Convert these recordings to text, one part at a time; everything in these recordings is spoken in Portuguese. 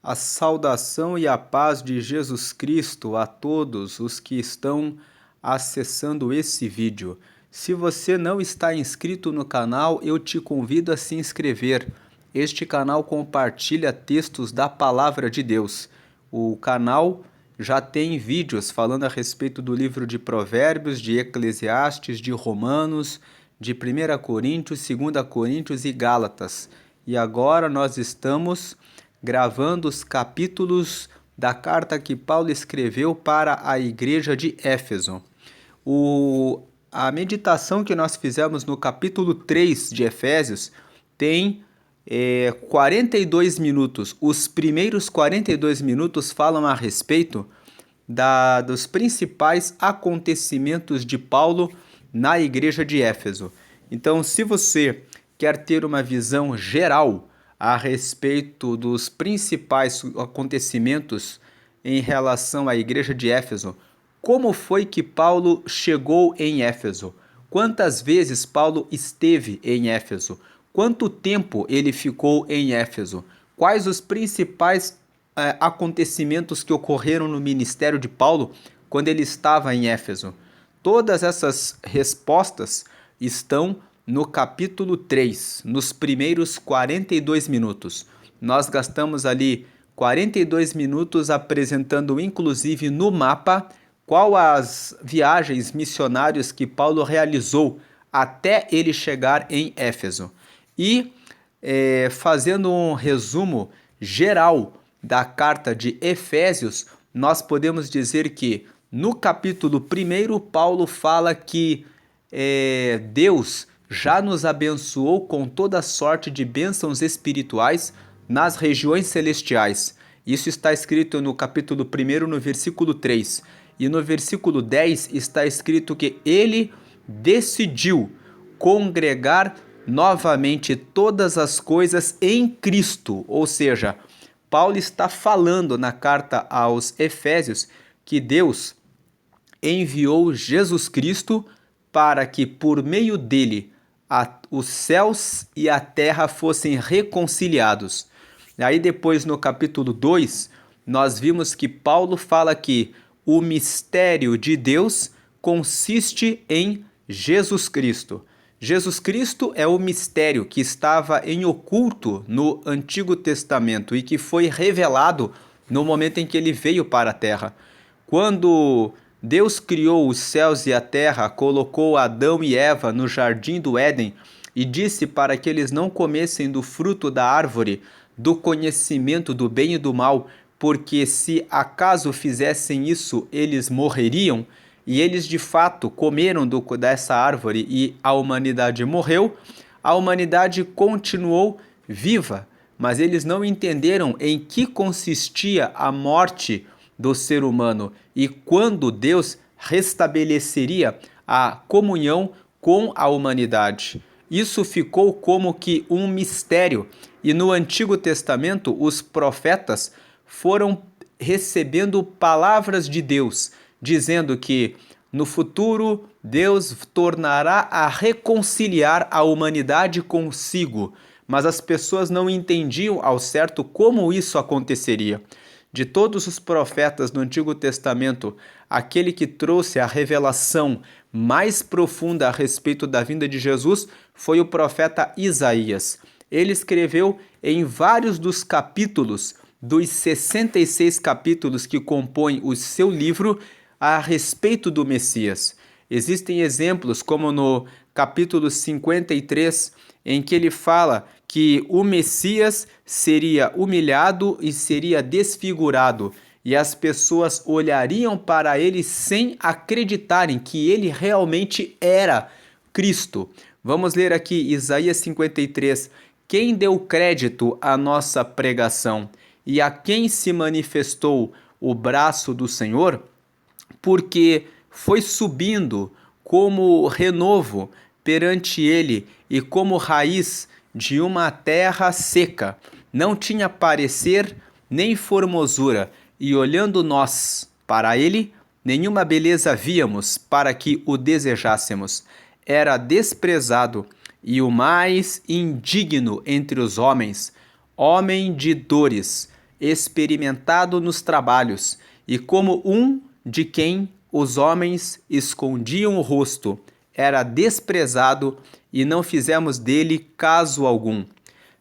A saudação e a paz de Jesus Cristo a todos os que estão acessando esse vídeo. Se você não está inscrito no canal, eu te convido a se inscrever. Este canal compartilha textos da Palavra de Deus. O canal já tem vídeos falando a respeito do livro de Provérbios, de Eclesiastes, de Romanos, de 1 Coríntios, 2 Coríntios e Gálatas. E agora nós estamos gravando os capítulos da carta que Paulo escreveu para a igreja de Éfeso. A meditação que nós fizemos no capítulo 3 de Efésios tem 42 minutos. Os primeiros 42 minutos falam a respeito dos principais acontecimentos de Paulo na igreja de Éfeso. Então, se você quer ter uma visão geral a respeito dos principais acontecimentos em relação à igreja de Éfeso, como foi que Paulo chegou em Éfeso? Quantas vezes Paulo esteve em Éfeso? Quanto tempo ele ficou em Éfeso? Quais os principais acontecimentos que ocorreram no ministério de Paulo quando ele estava em Éfeso? Todas essas respostas estão no capítulo 3, nos primeiros 42 minutos. Nós gastamos ali 42 minutos apresentando, inclusive no mapa, qual as viagens missionárias que Paulo realizou até ele chegar em Éfeso. E fazendo um resumo geral da carta de Efésios, nós podemos dizer que no capítulo 1, Paulo fala que Deus já nos abençoou com toda sorte de bênçãos espirituais nas regiões celestiais. Isso está escrito no capítulo 1, no versículo 3. E no versículo 10 está escrito que ele decidiu congregar novamente todas as coisas em Cristo. Ou seja, Paulo está falando na carta aos Efésios que Deus enviou Jesus Cristo para que por meio dele os céus e a terra fossem reconciliados. Aí depois no capítulo 2, nós vimos que Paulo fala que o mistério de Deus consiste em Jesus Cristo. Jesus Cristo é o mistério que estava em oculto no Antigo Testamento e que foi revelado no momento em que ele veio para a terra. Quando Deus criou os céus e a terra, colocou Adão e Eva no jardim do Éden e disse para que eles não comessem do fruto da árvore do conhecimento do bem e do mal, porque se acaso fizessem isso, eles morreriam. E eles de fato comeram dessa árvore e a humanidade morreu. A humanidade continuou viva, mas eles não entenderam em que consistia a morte do ser humano e quando Deus restabeleceria a comunhão com a humanidade. Isso ficou como que um mistério, e no Antigo Testamento os profetas foram recebendo palavras de Deus, dizendo que no futuro Deus tornará a reconciliar a humanidade consigo, mas as pessoas não entendiam ao certo como isso aconteceria. De todos os profetas do Antigo Testamento, aquele que trouxe a revelação mais profunda a respeito da vinda de Jesus foi o profeta Isaías. Ele escreveu em vários dos capítulos, dos 66 capítulos que compõem o seu livro, a respeito do Messias. Existem exemplos como no capítulo 53, em que ele fala que o Messias seria humilhado e seria desfigurado, e as pessoas olhariam para ele sem acreditarem que ele realmente era Cristo. Vamos ler aqui Isaías 53. Quem deu crédito à nossa pregação e a quem se manifestou o braço do Senhor? Porque foi subindo como renovo perante ele e como raiz de uma terra seca. Não tinha parecer nem formosura, e olhando nós para ele, nenhuma beleza víamos para que o desejássemos. Era desprezado e o mais indigno entre os homens, homem de dores experimentado nos trabalhos, e como um de quem os homens escondiam o rosto, era desprezado e não fizemos dele caso algum.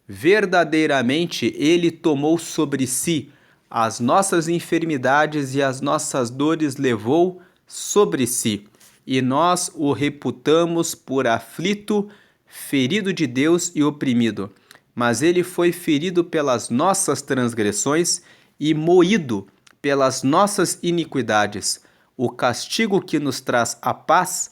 Verdadeiramente ele tomou sobre si as nossas enfermidades e as nossas dores levou sobre si, e nós o reputamos por aflito, ferido de Deus e oprimido. Mas ele foi ferido pelas nossas transgressões e moído pelas nossas iniquidades. O castigo que nos traz a paz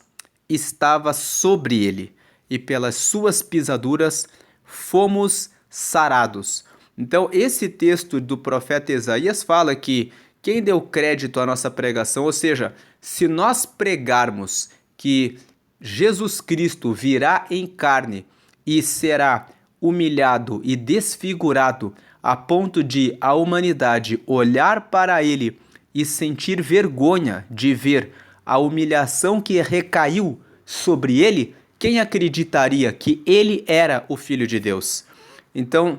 estava sobre ele, e pelas suas pisaduras fomos sarados. Então, esse texto do profeta Isaías fala que quem deu crédito à nossa pregação, ou seja, se nós pregarmos que Jesus Cristo virá em carne e será humilhado e desfigurado a ponto de a humanidade olhar para ele e sentir vergonha de ver a humilhação que recaiu sobre ele, quem acreditaria que ele era o Filho de Deus? Então,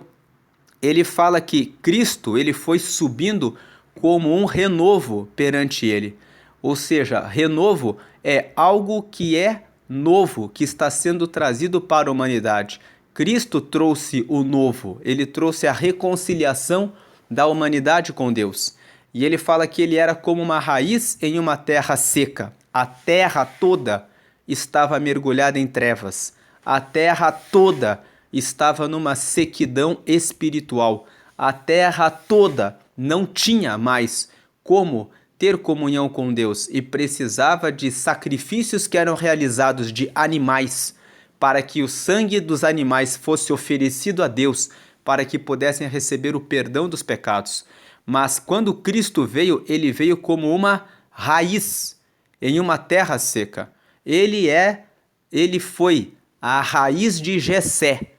ele fala que Cristo ele foi subindo como um renovo perante ele. Ou seja, renovo é algo que é novo, que está sendo trazido para a humanidade. Cristo trouxe o novo, ele trouxe a reconciliação da humanidade com Deus. E ele fala que ele era como uma raiz em uma terra seca. A terra toda estava mergulhada em trevas. A terra toda estava numa sequidão espiritual. A terra toda não tinha mais como ter comunhão com Deus e precisava de sacrifícios que eram realizados de animais, para que o sangue dos animais fosse oferecido a Deus, para que pudessem receber o perdão dos pecados. Mas quando Cristo veio, ele veio como uma raiz em uma terra seca. Ele foi a raiz de Jessé,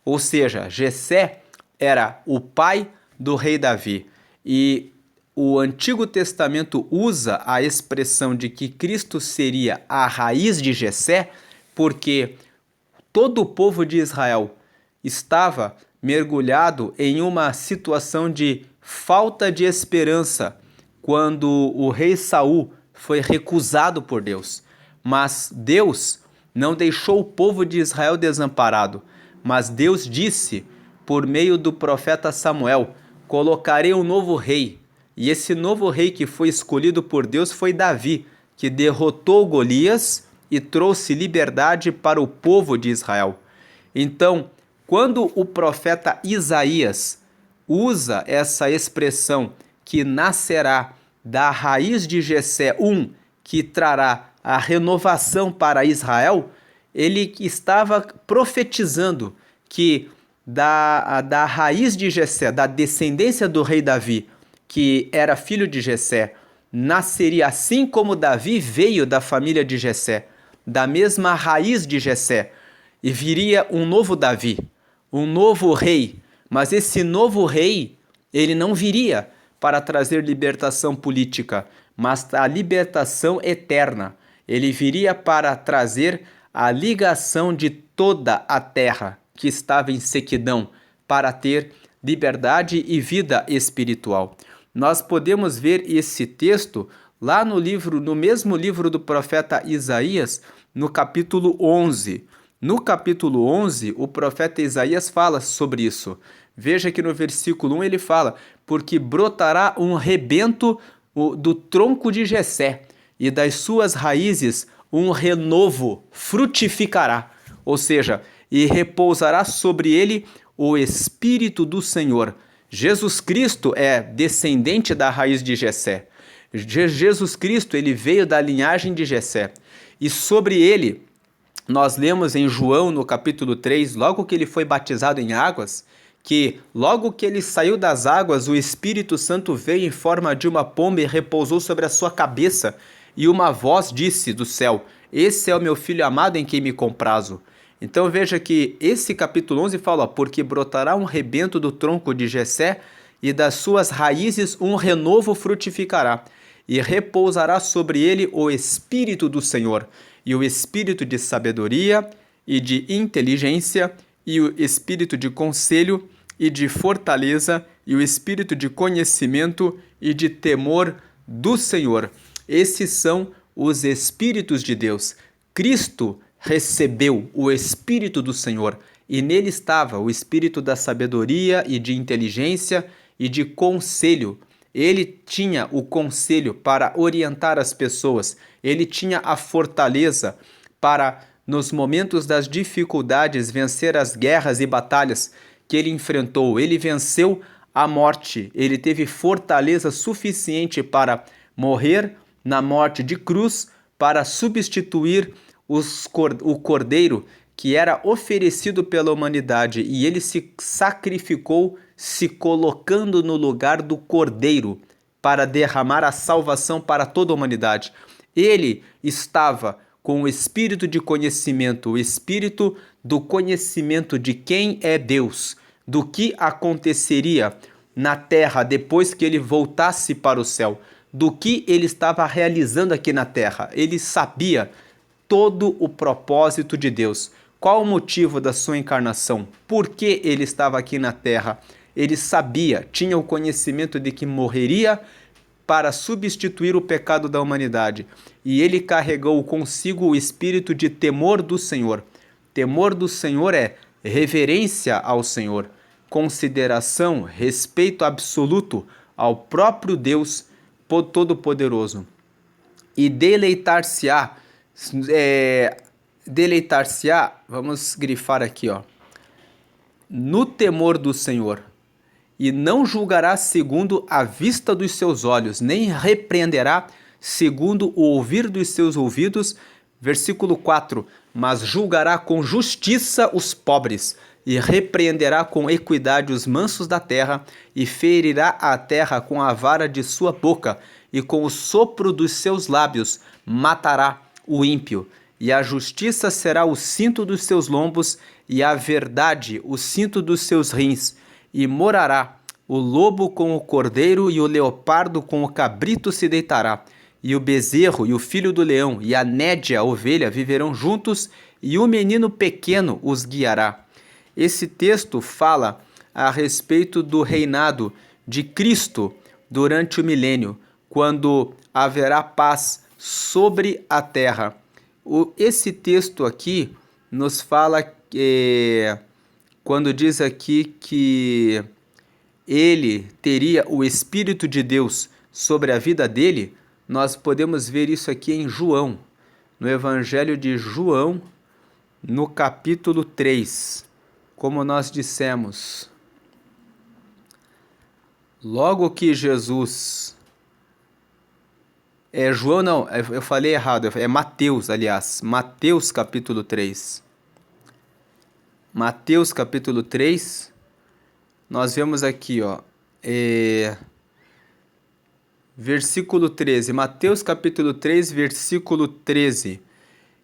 ou seja, Jessé era o pai do rei Davi. E o Antigo Testamento usa a expressão de que Cristo seria a raiz de Jessé, porque todo o povo de Israel estava mergulhado em uma situação de falta de esperança quando o rei Saul foi recusado por Deus. Mas Deus não deixou o povo de Israel desamparado, mas Deus disse, por meio do profeta Samuel, colocarei um novo rei. E esse novo rei que foi escolhido por Deus foi Davi, que derrotou Golias e trouxe liberdade para o povo de Israel. Então, quando o profeta Isaías usa essa expressão que nascerá da raiz de Jessé, que trará a renovação para Israel, ele estava profetizando que da raiz de Jessé, da descendência do rei Davi, que era filho de Jessé, nasceria assim como Davi veio da família de Jessé, da mesma raiz de Jessé, e viria um novo Davi, um novo rei. Mas esse novo rei, ele não viria para trazer libertação política, mas a libertação eterna. Ele viria para trazer a ligação de toda a terra que estava em sequidão, para ter liberdade e vida espiritual. Nós podemos ver esse texto lá no mesmo livro do profeta Isaías, no capítulo 11. No capítulo 11, o profeta Isaías fala sobre isso. Veja que no versículo 1 ele fala: porque brotará um rebento do tronco de Jessé, e das suas raízes um renovo frutificará. Ou seja, e repousará sobre ele o Espírito do Senhor. Jesus Cristo é descendente da raiz de Jessé. Jesus Cristo, ele veio da linhagem de Jessé. E sobre ele, nós lemos em João, no capítulo 3, logo que ele foi batizado em águas, que logo que ele saiu das águas, o Espírito Santo veio em forma de uma pomba e repousou sobre a sua cabeça. E uma voz disse do céu: esse é o meu filho amado em quem me comprazo. Então veja que esse capítulo 11 fala: porque brotará um rebento do tronco de Jessé, e das suas raízes um renovo frutificará, e repousará sobre ele o Espírito do Senhor, e o Espírito de sabedoria e de inteligência, e o Espírito de conselho e de fortaleza, e o espírito de conhecimento e de temor do Senhor. Esses são os espíritos de Deus. Cristo recebeu o Espírito do Senhor e nele estava o espírito da sabedoria e de inteligência e de conselho. Ele tinha o conselho para orientar as pessoas, ele tinha a fortaleza para, nos momentos das dificuldades, vencer as guerras e batalhas que ele enfrentou. Ele venceu a morte, ele teve fortaleza suficiente para morrer na morte de cruz, para substituir o cordeiro que era oferecido pela humanidade, e ele se sacrificou se colocando no lugar do cordeiro para derramar a salvação para toda a humanidade. Ele estava com o espírito de conhecimento, o espírito do conhecimento de quem é Deus, do que aconteceria na terra depois que ele voltasse para o céu, do que ele estava realizando aqui na terra. Ele sabia todo o propósito de Deus. Qual o motivo da sua encarnação? Por que ele estava aqui na terra? Ele sabia, tinha o conhecimento de que morreria para substituir o pecado da humanidade. E ele carregou consigo o espírito de temor do Senhor. Temor do Senhor é reverência ao Senhor, consideração, respeito absoluto ao próprio Deus Todo-Poderoso. E deleitar-se-á, vamos grifar aqui, ó, no temor do Senhor, e não julgará segundo a vista dos seus olhos, nem repreenderá segundo o ouvir dos seus ouvidos. Versículo 4, mas julgará com justiça os pobres, e repreenderá com equidade os mansos da terra, e ferirá a terra com a vara de sua boca, e com o sopro dos seus lábios matará o ímpio. E a justiça será o cinto dos seus lombos, e a verdade o cinto dos seus rins. E morará o lobo com o cordeiro, e o leopardo com o cabrito se deitará. E o bezerro e o filho do leão e a nédia, a ovelha, viverão juntos, e o menino pequeno os guiará. Esse texto fala a respeito do reinado de Cristo durante o milênio, quando haverá paz sobre a terra. Esse texto aqui nos fala, quando diz aqui que ele teria o Espírito de Deus sobre a vida dele, nós podemos ver isso aqui em João, no Evangelho de João, no capítulo 3. Como nós dissemos, logo que Jesus... João não, eu falei errado, é Mateus, aliás, Mateus capítulo 3. Mateus capítulo 3, nós vemos aqui, ó, versículo 13, Mateus capítulo 3, versículo 13.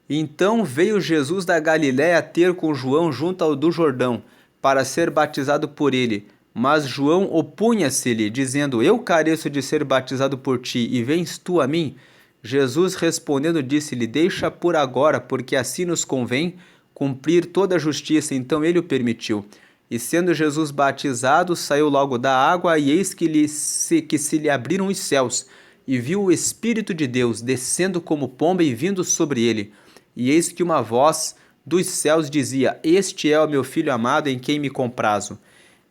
Então veio Jesus da Galiléia ter com João junto ao do Jordão, para ser batizado por ele. Mas João opunha-se-lhe, dizendo, eu careço de ser batizado por ti, e vens tu a mim? Jesus respondendo disse-lhe, deixa por agora, porque assim nos convém cumprir toda a justiça. Então ele o permitiu. E sendo Jesus batizado, saiu logo da água, e eis que se lhe abriram os céus, e viu o Espírito de Deus descendo como pomba e vindo sobre ele. E eis que uma voz dos céus dizia, este é o meu Filho amado, em quem me comprazo.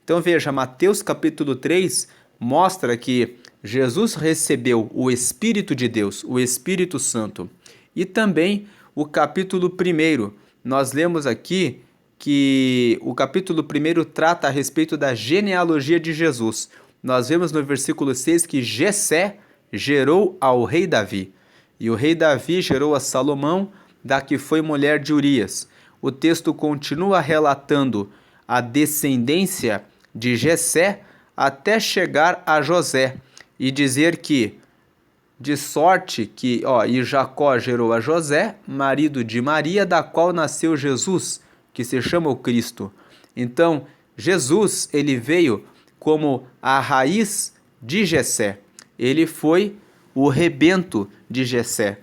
Então veja, Mateus capítulo 3 mostra que Jesus recebeu o Espírito de Deus, o Espírito Santo. E também o capítulo 1, nós lemos aqui que o capítulo 1 trata a respeito da genealogia de Jesus. Nós vemos no versículo 6 que Jessé gerou ao rei Davi. E o rei Davi gerou a Salomão, da que foi mulher de Urias. O texto continua relatando a descendência de Jessé até chegar a José e dizer que, de sorte que, e Jacó gerou a José, marido de Maria, da qual nasceu Jesus, que se chama o Cristo. Então, Jesus, ele veio como a raiz de Jessé. Ele foi o rebento de Jessé,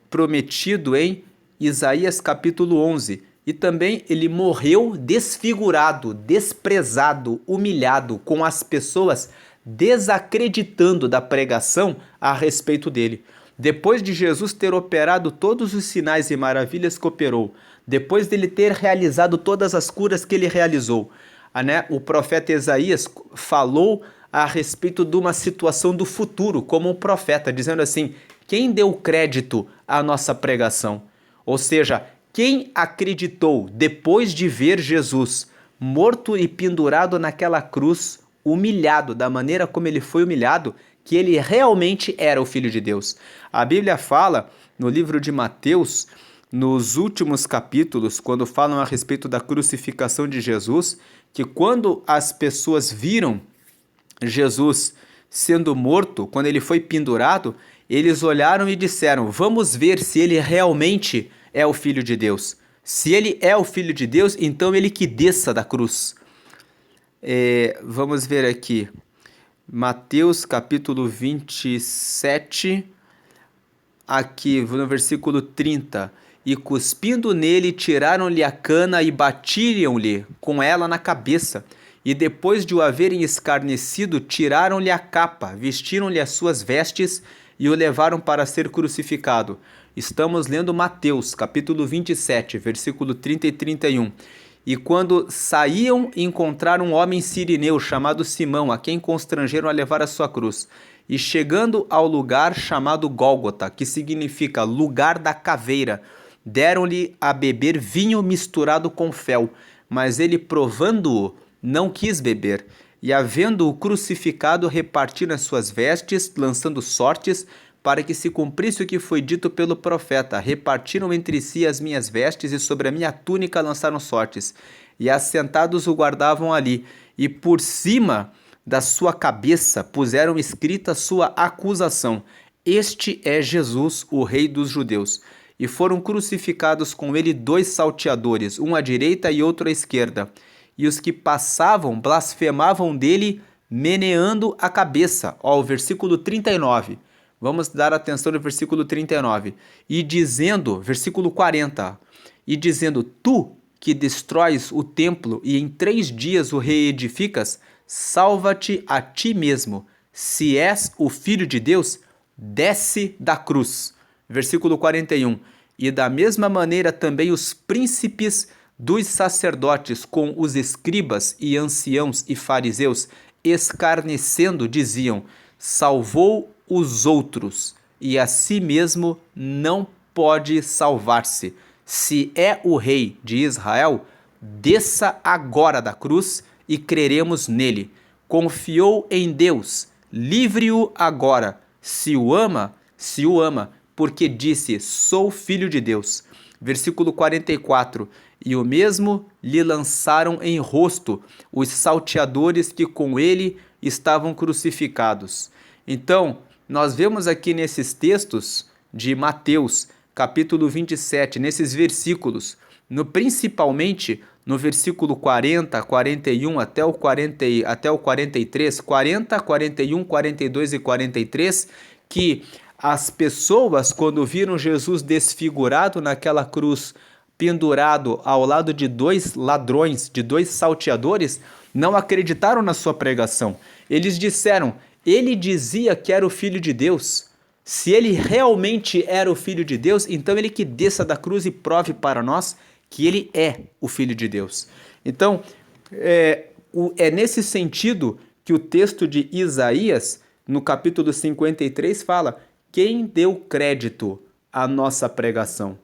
prometido em Isaías capítulo 11, e também ele morreu desfigurado, desprezado, humilhado, com as pessoas desacreditando da pregação a respeito dele. Depois de Jesus ter operado todos os sinais e maravilhas que operou, depois dele ter realizado todas as curas que ele realizou, o profeta Isaías falou a respeito de uma situação do futuro, como um profeta, dizendo assim: quem deu crédito à nossa pregação? Ou seja, quem acreditou depois de ver Jesus morto e pendurado naquela cruz, humilhado, da maneira como ele foi humilhado, que ele realmente era o Filho de Deus. A Bíblia fala no livro de Mateus, nos últimos capítulos, quando falam a respeito da crucificação de Jesus, que quando as pessoas viram Jesus sendo morto, quando ele foi pendurado, eles olharam e disseram: vamos ver se ele realmente é o Filho de Deus. Se ele é o Filho de Deus, então ele que desça da cruz. Vamos ver aqui, Mateus capítulo 27, aqui no versículo 30. E cuspindo nele, tiraram-lhe a cana e batiram-lhe com ela na cabeça. E depois de o haverem escarnecido, tiraram-lhe a capa, vestiram-lhe as suas vestes e o levaram para ser crucificado. Estamos lendo Mateus, capítulo 27, versículo 30 e 31. E quando saíam, encontraram um homem sirineu chamado Simão, a quem constrangeram a levar a sua cruz. E chegando ao lugar chamado Gólgota, que significa lugar da caveira, deram-lhe a beber vinho misturado com fel, mas ele, provando-o, não quis beber. E havendo-o crucificado, repartiram as suas vestes, lançando sortes, para que se cumprisse o que foi dito pelo profeta: repartiram entre si as minhas vestes, e sobre a minha túnica lançaram sortes. E assentados o guardavam ali, e por cima da sua cabeça puseram escrita sua acusação: este é Jesus, o Rei dos Judeus. E foram crucificados com ele 2 salteadores, um à direita e outro à esquerda. E os que passavam blasfemavam dele, meneando a cabeça. O versículo 39. Vamos dar atenção no versículo 39. E dizendo, versículo 40. E dizendo: tu que destróis o templo e em 3 dias o reedificas, salva-te a ti mesmo. Se és o Filho de Deus, desce da cruz. Versículo 41. E da mesma maneira também os príncipes dos sacerdotes com os escribas e anciãos e fariseus, escarnecendo, diziam: salvou os outros, e a si mesmo não pode salvar-se. Se é o rei de Israel, desça agora da cruz e creremos nele. Confiou em Deus, livre-o agora. Se o ama, porque disse: sou filho de Deus. Versículo 44. E o mesmo lhe lançaram em rosto os salteadores que com ele estavam crucificados. Então, nós vemos aqui nesses textos de Mateus, capítulo 27, nesses versículos, principalmente no versículo 40, 41 até o 43, 40, 41, 42 e 43, que as pessoas, quando viram Jesus desfigurado naquela cruz, pendurado ao lado de 2 ladrões, de 2 salteadores, não acreditaram na sua pregação. Eles disseram: ele dizia que era o Filho de Deus. Se ele realmente era o Filho de Deus, então ele que desça da cruz e prove para nós que ele é o Filho de Deus. Então, é nesse sentido que o texto de Isaías, no capítulo 53, fala: quem deu crédito à nossa pregação?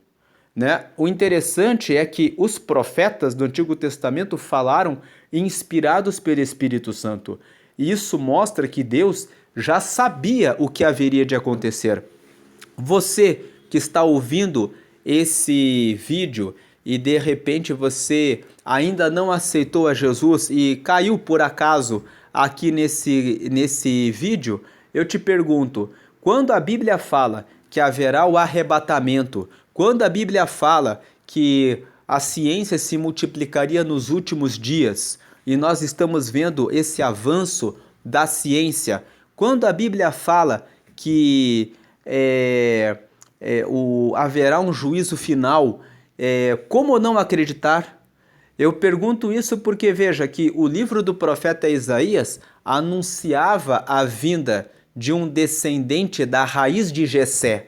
O interessante é que os profetas do Antigo Testamento falaram inspirados pelo Espírito Santo. E isso mostra que Deus já sabia o que haveria de acontecer. Você que está ouvindo esse vídeo e de repente você ainda não aceitou a Jesus e caiu por acaso aqui nesse vídeo, eu te pergunto: quando a Bíblia fala que haverá o arrebatamento, quando a Bíblia fala que a ciência se multiplicaria nos últimos dias, e nós estamos vendo esse avanço da ciência, quando a Bíblia fala que haverá um juízo final, Como não acreditar? Eu pergunto isso porque veja que o livro do profeta Isaías anunciava a vinda de um descendente da raiz de Jessé,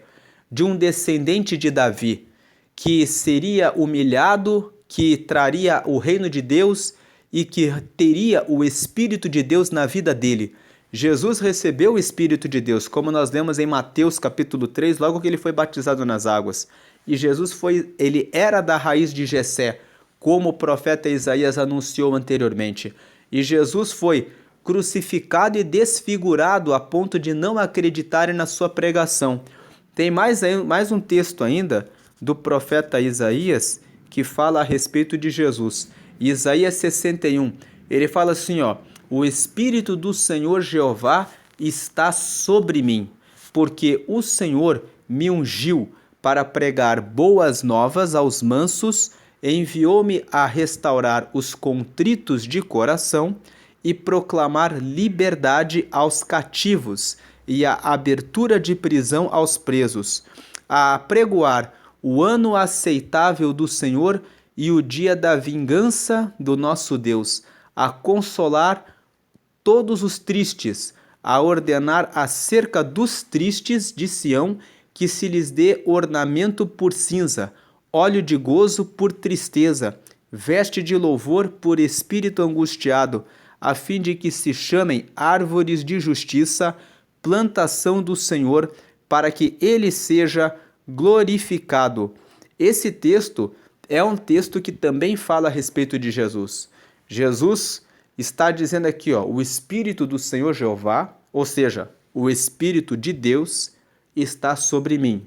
de um descendente de Davi, que seria humilhado, que traria o reino de Deus e que teria o Espírito de Deus na vida dele. Jesus recebeu o Espírito de Deus, como nós lemos em Mateus capítulo 3, logo que ele foi batizado nas águas. E Jesus ele era da raiz de Jessé, como o profeta Isaías anunciou anteriormente. E Jesus foi crucificado e desfigurado a ponto de não acreditarem na sua pregação. Tem mais um texto ainda do profeta Isaías que fala a respeito de Jesus. Isaías 61, ele fala assim, ó: o Espírito do Senhor Jeová está sobre mim, porque o Senhor me ungiu para pregar boas novas aos mansos, enviou-me a restaurar os contritos de coração e proclamar liberdade aos cativos e a abertura de prisão aos presos, a apregoar o ano aceitável do Senhor e o dia da vingança do nosso Deus, a consolar todos os tristes, a ordenar acerca dos tristes de Sião que se lhes dê ornamento por cinza, óleo de gozo por tristeza, veste de louvor por espírito angustiado, a fim de que se chamem árvores de justiça, plantação do Senhor, para que ele seja glorificado. Esse texto é um texto que também fala a respeito de Jesus. Jesus está dizendo aqui, ó, o Espírito do Senhor Jeová, ou seja, o Espírito de Deus está sobre mim,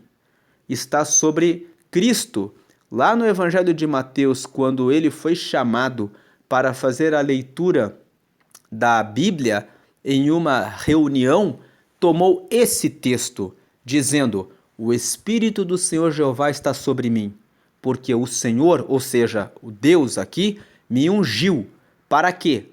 está sobre Cristo. Lá no Evangelho de Mateus, quando ele foi chamado para fazer a leitura da Bíblia em uma reunião, tomou esse texto, dizendo: o Espírito do Senhor Jeová está sobre mim, porque o Senhor, ou seja, o Deus aqui, me ungiu. Para quê?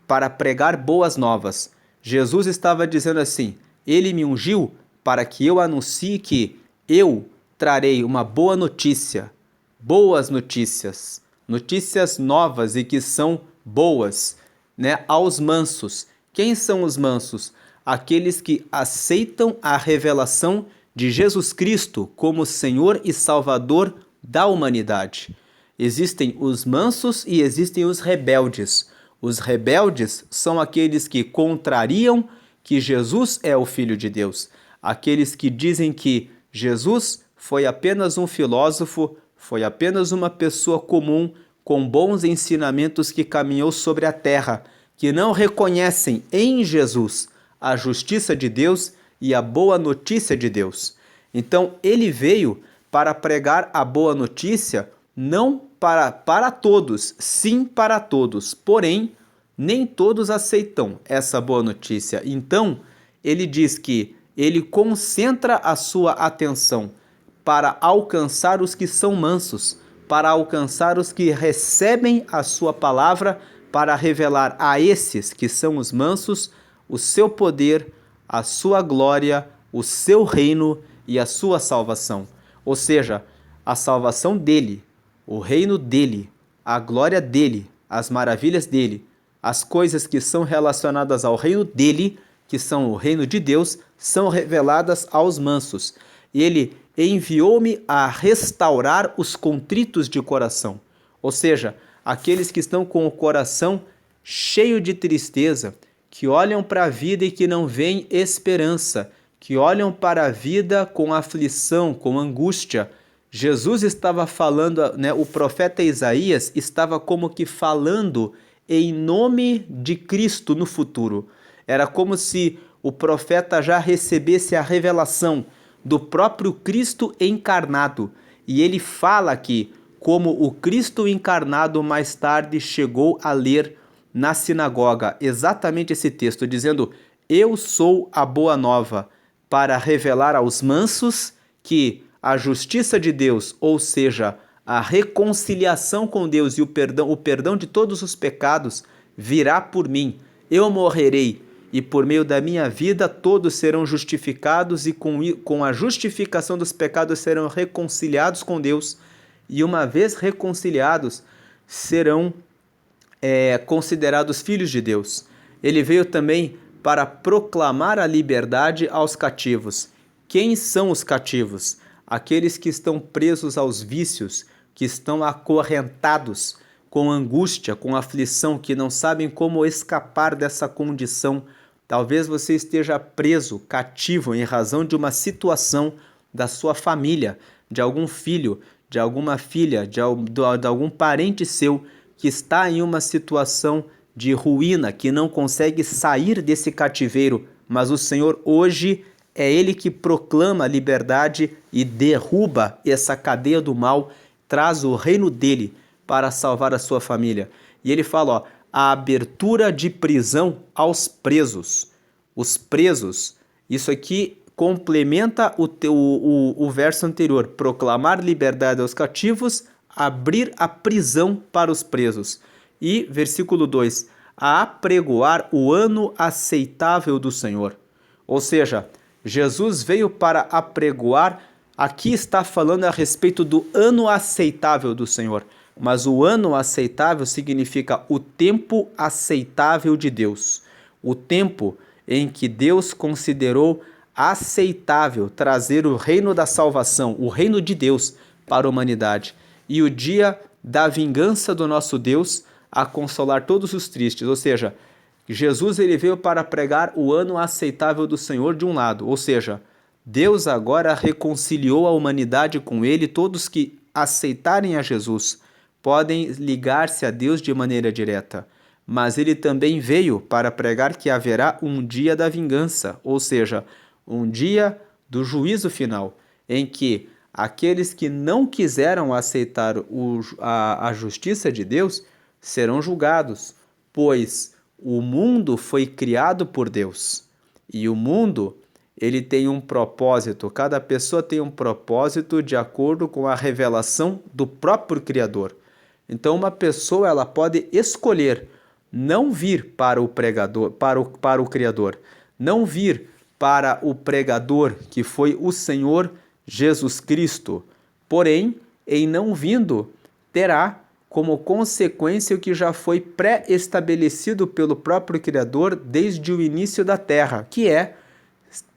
Para pregar boas novas. Jesus estava dizendo assim: ele me ungiu para que eu anuncie que eu trarei uma boa notícia, boas notícias, notícias novas e que são boas, né, aos mansos. Quem são os mansos? Aqueles que aceitam a revelação de Jesus Cristo como Senhor e Salvador da humanidade. Existem os mansos e existem os rebeldes. Os rebeldes são aqueles que contrariam que Jesus é o Filho de Deus. Aqueles que dizem que Jesus foi apenas um filósofo, foi apenas uma pessoa comum com bons ensinamentos que caminhou sobre a terra, que não reconhecem em Jesus a justiça de Deus e a boa notícia de Deus. Então, ele veio para pregar a boa notícia, não para todos, sim para todos. Porém, nem todos aceitam essa boa notícia. Então, ele diz que ele concentra a sua atenção para alcançar os que são mansos, para alcançar os que recebem a sua palavra, para revelar a esses que são os mansos o seu poder, a sua glória, o seu reino e a sua salvação. Ou seja, a salvação dele, o reino dele, a glória dele, as maravilhas dele, as coisas que são relacionadas ao reino dele, que são o reino de Deus, são reveladas aos mansos. E ele enviou-me a restaurar os contritos de coração. Ou seja, aqueles que estão com o coração cheio de tristeza, que olham para a vida e que não veem esperança, que olham para a vida com aflição, com angústia. Jesus estava falando, né, o profeta Isaías estava como que falando em nome de Cristo no futuro. Era como se o profeta já recebesse a revelação do próprio Cristo encarnado. E ele fala aqui como o Cristo encarnado mais tarde chegou a ler na sinagoga exatamente esse texto, dizendo: eu sou a boa nova, para revelar aos mansos que a justiça de Deus, ou seja, a reconciliação com Deus e o perdão de todos os pecados, virá por mim. Eu morrerei, e por meio da minha vida todos serão justificados, e com a justificação dos pecados serão reconciliados com Deus. e uma vez reconciliados, serão considerados filhos de Deus. Ele veio também para proclamar a liberdade aos cativos. Quem são os cativos? Aqueles que estão presos aos vícios, que estão acorrentados com angústia, com aflição, que não sabem como escapar dessa condição. Talvez você esteja preso, cativo, em razão de uma situação da sua família, de algum filho, de alguma filha, de algum parente seu que está em uma situação de ruína, que não consegue sair desse cativeiro, mas o Senhor hoje é Ele que proclama a liberdade e derruba essa cadeia do mal, traz o reino dele para salvar a sua família. E ele fala, a abertura de prisão aos presos. Os presos, isso aqui complementa o verso anterior, proclamar liberdade aos cativos, abrir a prisão para os presos. E versículo 2, a apregoar o ano aceitável do Senhor. Ou seja, Jesus veio para apregoar, aqui está falando a respeito do ano aceitável do Senhor. Mas o ano aceitável significa o tempo aceitável de Deus. O tempo em que Deus considerou aceitável trazer o reino da salvação, o reino de Deus para a humanidade. E o dia da vingança do nosso Deus a consolar todos os tristes. Ou seja, Jesus ele veio para pregar o ano aceitável do Senhor de um lado. Ou seja, Deus agora reconciliou a humanidade com ele. Todos que aceitarem a Jesus podem ligar-se a Deus de maneira direta. Mas ele também veio para pregar que haverá um dia da vingança, ou seja, um dia do juízo final, em que aqueles que não quiseram aceitar a justiça de Deus serão julgados, pois o mundo foi criado por Deus. E o mundo, ele tem um propósito, cada pessoa tem um propósito de acordo com a revelação do próprio Criador. Então uma pessoa ela pode escolher não vir para o pregador, para o Criador, não vir para o pregador que foi o Senhor Jesus Cristo. Porém, em não vindo, terá como consequência o que já foi pré-estabelecido pelo próprio Criador desde o início da terra, que é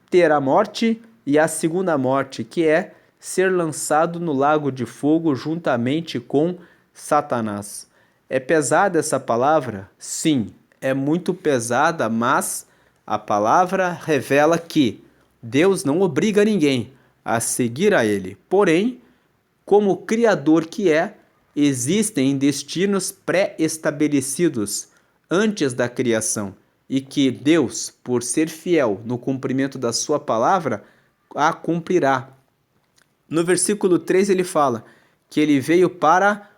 ter a morte e a segunda morte, que é ser lançado no lago de fogo juntamente com Satanás. É pesada essa palavra? Sim, é muito pesada, mas a palavra revela que Deus não obriga ninguém a seguir a Ele. Porém, como Criador que é, existem destinos pré-estabelecidos antes da criação e que Deus, por ser fiel no cumprimento da sua palavra, a cumprirá. No versículo 3 ele fala que ele veio para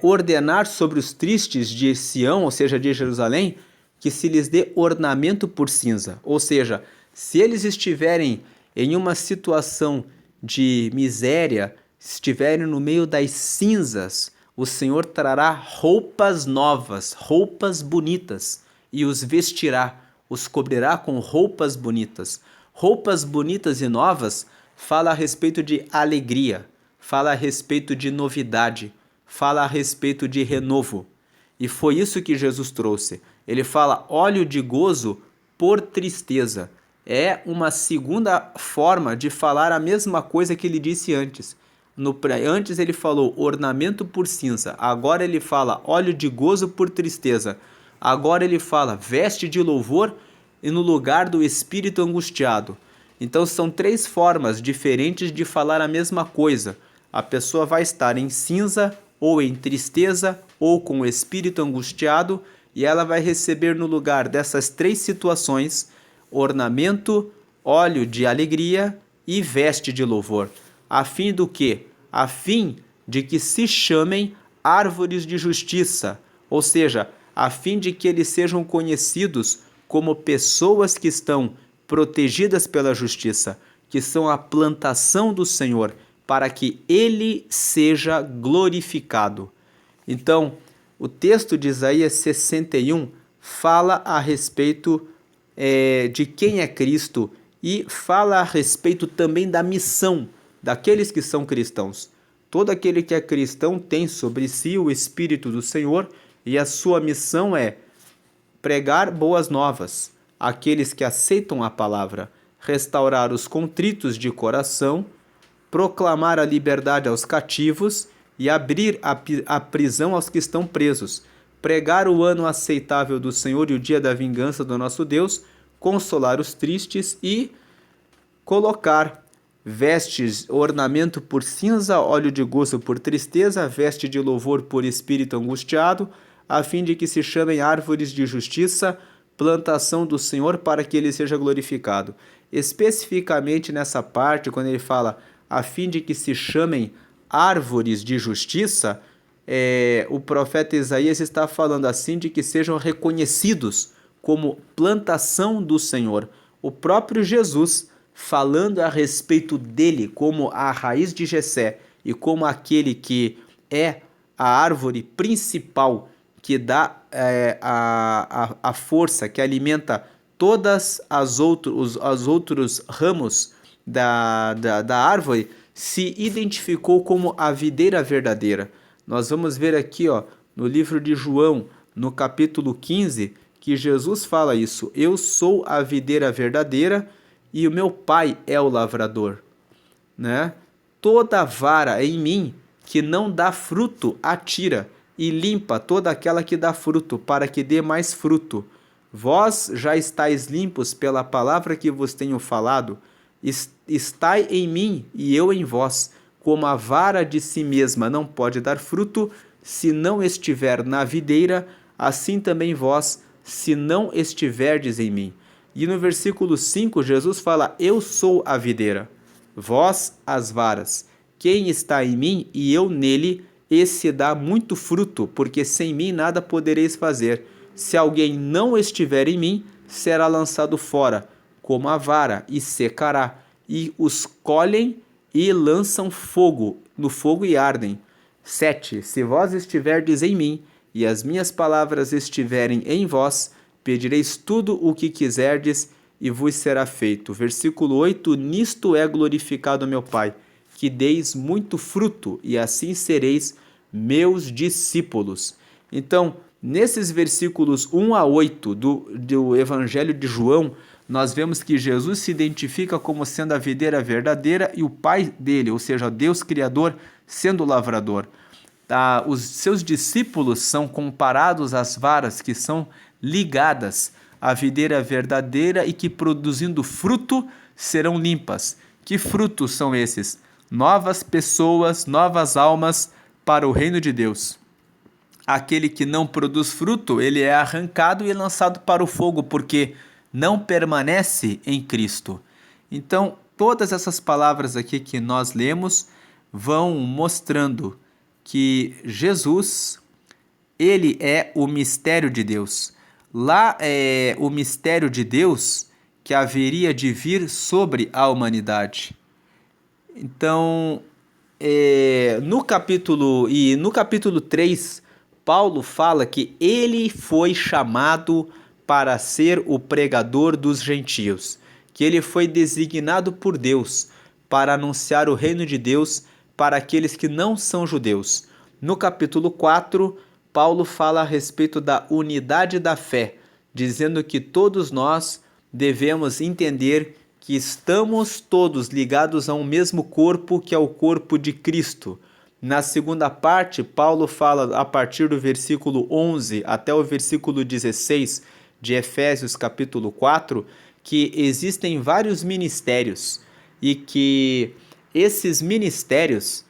ordenar sobre os tristes de Sião, ou seja, de Jerusalém, que se lhes dê ornamento por cinza. Ou seja, se eles estiverem em uma situação de miséria, estiverem no meio das cinzas, o Senhor trará roupas novas, roupas bonitas, e os vestirá, os cobrirá com roupas bonitas. Roupas bonitas e novas fala a respeito de alegria, fala a respeito de novidade, fala a respeito de renovo. E foi isso que Jesus trouxe. Ele fala óleo de gozo por tristeza. É uma segunda forma de falar a mesma coisa que ele disse antes. Antes ele falou ornamento por cinza, agora ele fala óleo de gozo por tristeza. Agora ele fala veste de louvor e no lugar do espírito angustiado. Então são três formas diferentes de falar a mesma coisa. A pessoa vai estar em cinza, ou em tristeza, ou com o espírito angustiado, e ela vai receber no lugar dessas três situações ornamento, óleo de alegria e veste de louvor. A fim do quê? A fim de que se chamem árvores de justiça, ou seja, a fim de que eles sejam conhecidos como pessoas que estão protegidas pela justiça, que são a plantação do Senhor, para que Ele seja glorificado. Então, o texto de Isaías 61 fala a respeito de quem é Cristo e fala a respeito também da missão daqueles que são cristãos. Todo aquele que é cristão tem sobre si o Espírito do Senhor e a sua missão é pregar boas novas àqueles que aceitam a palavra, restaurar os contritos de coração, proclamar a liberdade aos cativos e abrir a prisão aos que estão presos, pregar o ano aceitável do Senhor e o dia da vingança do nosso Deus, consolar os tristes e colocar vestes, ornamento por cinza, óleo de gozo por tristeza, veste de louvor por espírito angustiado, a fim de que se chamem árvores de justiça, plantação do Senhor, para que ele seja glorificado. Especificamente nessa parte, quando ele fala a fim de que se chamem árvores de justiça, o profeta Isaías está falando assim de que sejam reconhecidos como plantação do Senhor. O próprio Jesus, falando a respeito dele como a raiz de Jessé e como aquele que é a árvore principal que dá a força, que alimenta todas as outros ramos da árvore, se identificou como a videira verdadeira. Nós vamos ver aqui, no livro de João, no capítulo 15, que Jesus fala isso: eu sou a videira verdadeira e o meu Pai é o lavrador, né? Toda vara em mim que não dá fruto, atira, e limpa toda aquela que dá fruto, para que dê mais fruto. Vós já estáis limpos pela palavra que vos tenho falado. Estai em mim e eu em vós. Como a vara de si mesma não pode dar fruto, se não estiver na videira, assim também vós, se não estiverdes em mim. E no versículo 5, Jesus fala: eu sou a videira, vós as varas. Quem está em mim e eu nele, esse dá muito fruto, porque sem mim nada podereis fazer. Se alguém não estiver em mim, será lançado fora, como a vara, e secará. E os colhem e lançam no fogo e ardem. 7. Se vós estiverdes em mim, e as minhas palavras estiverem em vós, pedireis tudo o que quiserdes, e vos será feito. Versículo 8. Nisto é glorificado meu Pai, que deis muito fruto, e assim sereis meus discípulos. Então, nesses versículos 1 a 8 do Evangelho de João, nós vemos que Jesus se identifica como sendo a videira verdadeira e o Pai dele, ou seja, Deus Criador, sendo o lavrador. Os seus discípulos são comparados às varas que são ligadas à videira verdadeira e que, produzindo fruto, serão limpas. Que frutos são esses? Novas pessoas, novas almas para o reino de Deus. Aquele que não produz fruto, ele é arrancado e lançado para o fogo, porque não permanece em Cristo. Então, todas essas palavras aqui que nós lemos vão mostrando que Jesus, ele é o mistério de Deus. Lá é o mistério de Deus que haveria de vir sobre a humanidade. Então, no capítulo 3, Paulo fala que ele foi chamado para ser o pregador dos gentios, que ele foi designado por Deus para anunciar o reino de Deus para aqueles que não são judeus. No capítulo 4, Paulo fala a respeito da unidade da fé, dizendo que todos nós devemos entender que estamos todos ligados a um mesmo corpo, que é o corpo de Cristo. Na segunda parte, Paulo fala a partir do versículo 11 até o versículo 16 de Efésios capítulo 4, que existem vários ministérios e que esses ministérios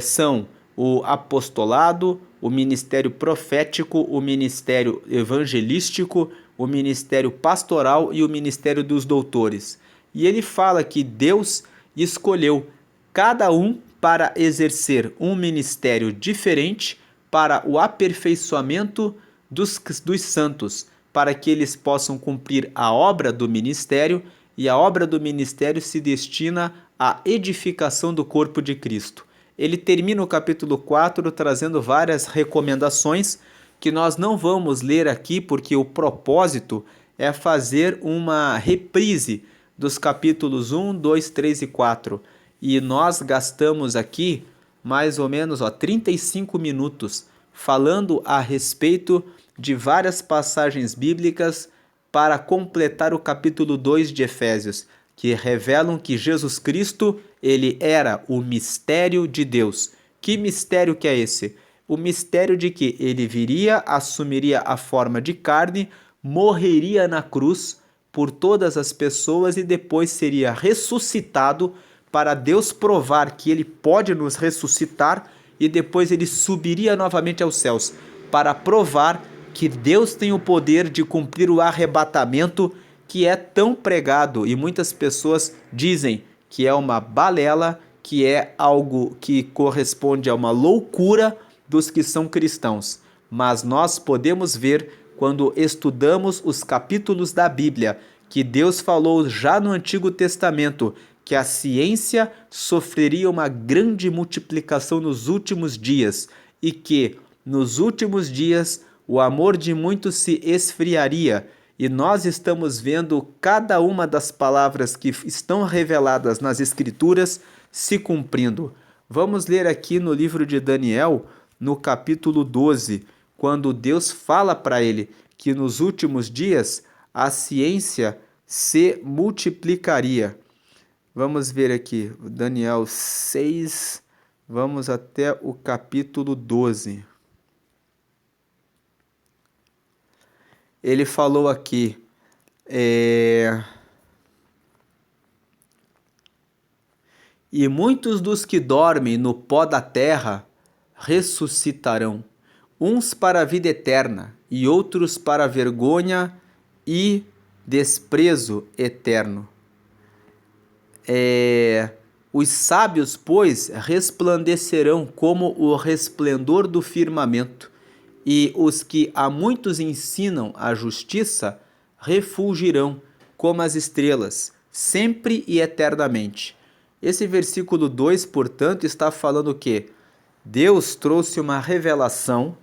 são o apostolado, o ministério profético, o ministério evangelístico, o ministério pastoral e o ministério dos doutores. E ele fala que Deus escolheu cada um para exercer um ministério diferente para o aperfeiçoamento dos santos, para que eles possam cumprir a obra do ministério, e a obra do ministério se destina à edificação do corpo de Cristo. Ele termina o capítulo 4 trazendo várias recomendações que nós não vamos ler aqui, porque o propósito é fazer uma reprise dos capítulos 1, 2, 3 e 4. E nós gastamos aqui mais ou menos 35 minutos falando a respeito de várias passagens bíblicas para completar o capítulo 2 de Efésios, que revelam que Jesus Cristo, ele era o mistério de Deus. Que mistério que é esse? O mistério de que ele viria, assumiria a forma de carne, morreria na cruz por todas as pessoas e depois seria ressuscitado para Deus provar que ele pode nos ressuscitar e depois ele subiria novamente aos céus para provar que Deus tem o poder de cumprir o arrebatamento que é tão pregado e muitas pessoas dizem que é uma balela, que é algo que corresponde a uma loucura dos que são cristãos. Mas nós podemos ver quando estudamos os capítulos da Bíblia que Deus falou já no Antigo Testamento que a ciência sofreria uma grande multiplicação nos últimos dias e que, nos últimos dias, o amor de muitos se esfriaria. E nós estamos vendo cada uma das palavras que estão reveladas nas Escrituras se cumprindo. Vamos ler aqui no livro de Daniel, no capítulo 12, quando Deus fala para ele que nos últimos dias a ciência se multiplicaria. Vamos ver aqui, Daniel 6, vamos até o capítulo 12. Ele falou aqui, e muitos dos que dormem no pó da terra ressuscitarão, uns para a vida eterna e outros para a vergonha e desprezo eterno. Os sábios, pois, resplandecerão como o resplendor do firmamento, e os que a muitos ensinam a justiça refulgirão como as estrelas, sempre e eternamente. Esse versículo 2, portanto, está falando que Deus trouxe uma revelação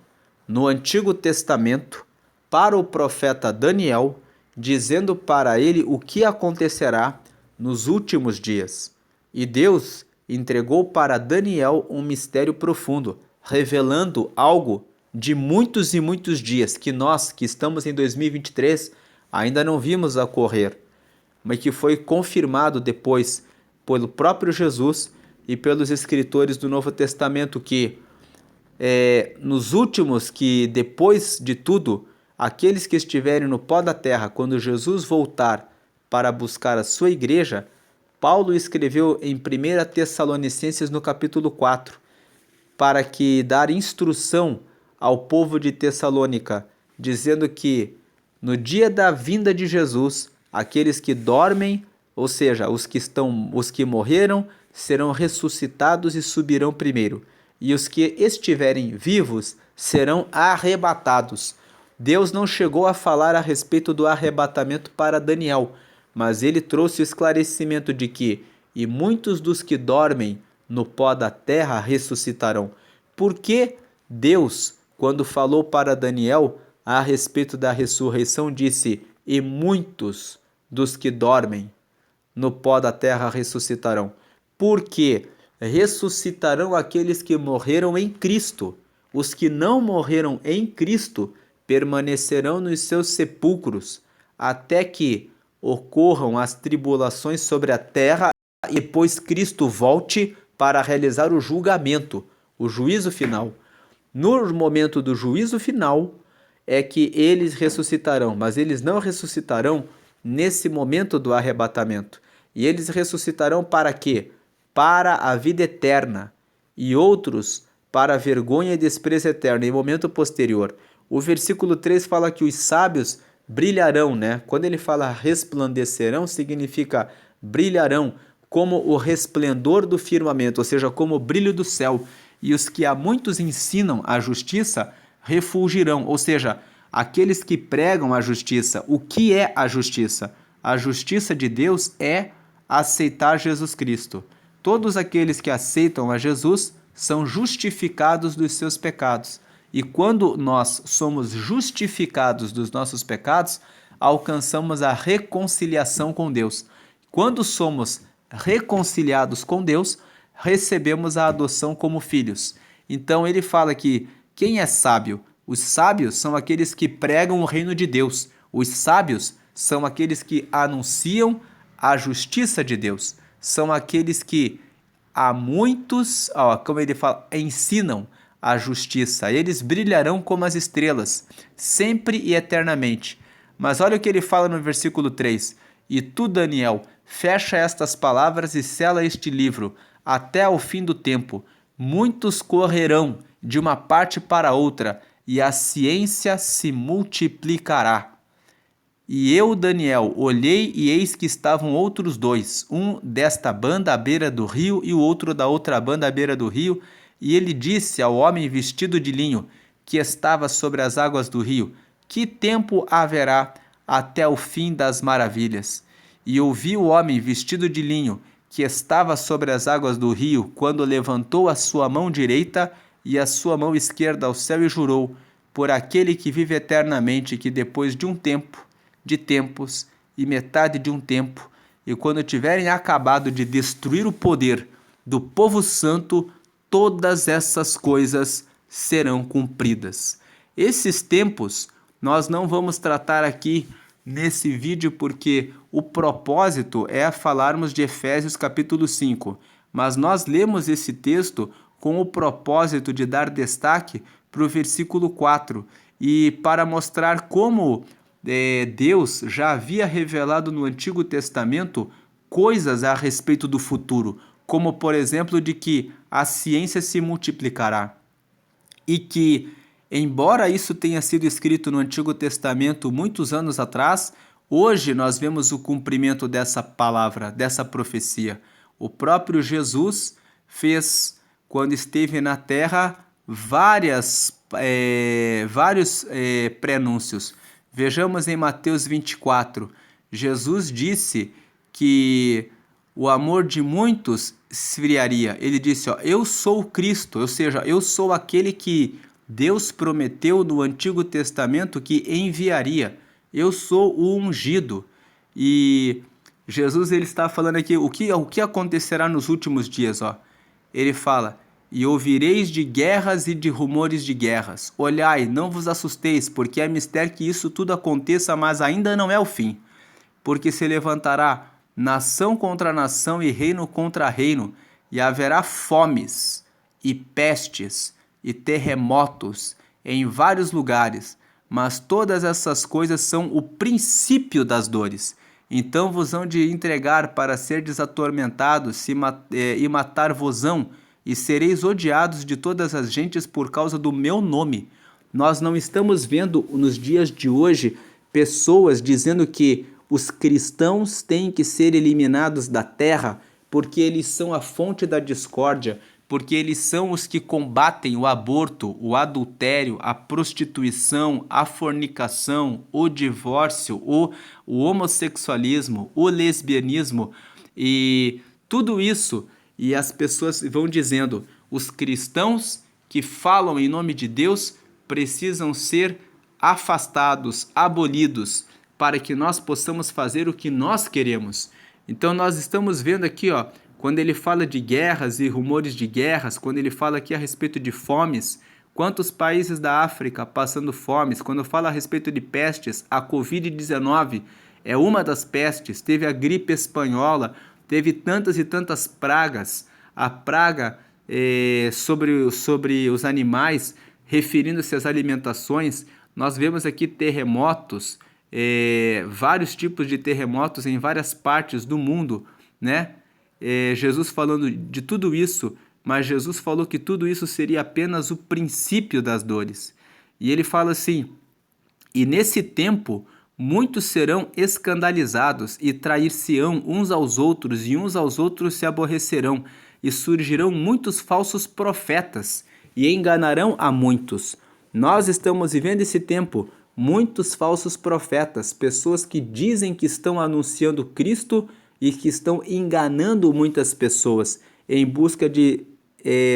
no Antigo Testamento para o profeta Daniel, dizendo para ele o que acontecerá nos últimos dias. E Deus entregou para Daniel um mistério profundo, revelando algo de muitos e muitos dias que nós, que estamos em 2023, ainda não vimos ocorrer, mas que foi confirmado depois pelo próprio Jesus e pelos escritores do Novo Testamento que nos últimos, que depois de tudo, aqueles que estiverem no pó da terra, quando Jesus voltar para buscar a sua igreja, Paulo escreveu em 1 Tessalonicenses no capítulo 4, para que dar instrução ao povo de Tessalônica, dizendo que no dia da vinda de Jesus, aqueles que dormem, ou seja, os que morreram, serão ressuscitados e subirão primeiro, e os que estiverem vivos serão arrebatados. Deus não chegou a falar a respeito do arrebatamento para Daniel, mas ele trouxe o esclarecimento de que e muitos dos que dormem no pó da terra ressuscitarão. Por que Deus, quando falou para Daniel a respeito da ressurreição, disse: e muitos dos que dormem no pó da terra ressuscitarão? Porque ressuscitarão aqueles que morreram em Cristo. Os que não morreram em Cristo permanecerão nos seus sepulcros, até que ocorram as tribulações sobre a terra e depois Cristo volte para realizar o julgamento, o juízo final. No momento do juízo final é que eles ressuscitarão, mas eles não ressuscitarão nesse momento do arrebatamento. E eles ressuscitarão para quê? Para a vida eterna, e outros para a vergonha e desprezo eterno, em momento posterior. O versículo 3 fala que os sábios brilharão, né? Quando ele fala resplandecerão, significa brilharão como o resplendor do firmamento, ou seja, como o brilho do céu. E os que a muitos ensinam a justiça refulgirão, ou seja, aqueles que pregam a justiça. O que é a justiça? A justiça de Deus é aceitar Jesus Cristo. Todos aqueles que aceitam a Jesus são justificados dos seus pecados. E quando nós somos justificados dos nossos pecados, alcançamos a reconciliação com Deus. Quando somos reconciliados com Deus, recebemos a adoção como filhos. Então ele fala que quem é sábio? Os sábios são aqueles que pregam o reino de Deus. Os sábios são aqueles que anunciam a justiça de Deus. São aqueles que a muitos, como ele fala, ensinam a justiça. Eles brilharão como as estrelas, sempre e eternamente. Mas olha o que ele fala no versículo 3. E tu, Daniel, fecha estas palavras e sela este livro, até ao fim do tempo. Muitos correrão de uma parte para outra, e a ciência se multiplicará. E eu, Daniel, olhei e eis que estavam outros dois, um desta banda à beira do rio e o outro da outra banda à beira do rio. E ele disse ao homem vestido de linho, que estava sobre as águas do rio, que tempo haverá até o fim das maravilhas? E ouvi o homem vestido de linho, que estava sobre as águas do rio, quando levantou a sua mão direita e a sua mão esquerda ao céu e jurou, por aquele que vive eternamente, que depois de um tempo, de tempos e metade de um tempo, e quando tiverem acabado de destruir o poder do povo santo, todas essas coisas serão cumpridas. Esses tempos nós não vamos tratar aqui nesse vídeo porque o propósito é falarmos de Efésios capítulo 5, mas nós lemos esse texto com o propósito de dar destaque para o versículo 4 e para mostrar como Deus já havia revelado no Antigo Testamento coisas a respeito do futuro, como por exemplo de que a ciência se multiplicará e que, embora isso tenha sido escrito no Antigo Testamento muitos anos atrás, hoje nós vemos o cumprimento dessa palavra, dessa profecia. O próprio Jesus fez, quando esteve na terra, vários prenúncios. Vejamos em Mateus 24, Jesus disse que o amor de muitos esfriaria. Ele disse, eu sou o Cristo, ou seja, eu sou aquele que Deus prometeu no Antigo Testamento que enviaria. Eu sou o ungido. E Jesus ele está falando aqui o que acontecerá nos últimos dias. Ele fala, e ouvireis de guerras e de rumores de guerras. Olhai, não vos assusteis, porque é mistério que isso tudo aconteça, mas ainda não é o fim. Porque se levantará nação contra nação e reino contra reino, e haverá fomes, e pestes, e terremotos em vários lugares. Mas todas essas coisas são o princípio das dores. Então vos hão de entregar para serdes atormentados, e matar-vos-ão, e sereis odiados de todas as gentes por causa do meu nome. Nós não estamos vendo nos dias de hoje pessoas dizendo que os cristãos têm que ser eliminados da terra porque eles são a fonte da discórdia, porque eles são os que combatem o aborto, o adultério, a prostituição, a fornicação, o divórcio, o homossexualismo, o lesbianismo e tudo isso. E as pessoas vão dizendo, os cristãos que falam em nome de Deus precisam ser afastados, abolidos, para que nós possamos fazer o que nós queremos. Então nós estamos vendo aqui, quando ele fala de guerras e rumores de guerras, quando ele fala aqui a respeito de fomes, quantos países da África passando fomes, quando fala a respeito de pestes, a Covid-19 é uma das pestes, teve a gripe espanhola, teve tantas e tantas pragas, a praga sobre os animais, referindo-se às alimentações. Nós vemos aqui terremotos, vários tipos de terremotos em várias partes do mundo, né? Jesus falando de tudo isso, mas Jesus falou que tudo isso seria apenas o princípio das dores. E ele fala assim, e nesse tempo muitos serão escandalizados e trair-se-ão uns aos outros, e uns aos outros se aborrecerão, e surgirão muitos falsos profetas, e enganarão a muitos. Nós estamos vivendo esse tempo, muitos falsos profetas, pessoas que dizem que estão anunciando Cristo e que estão enganando muitas pessoas em busca de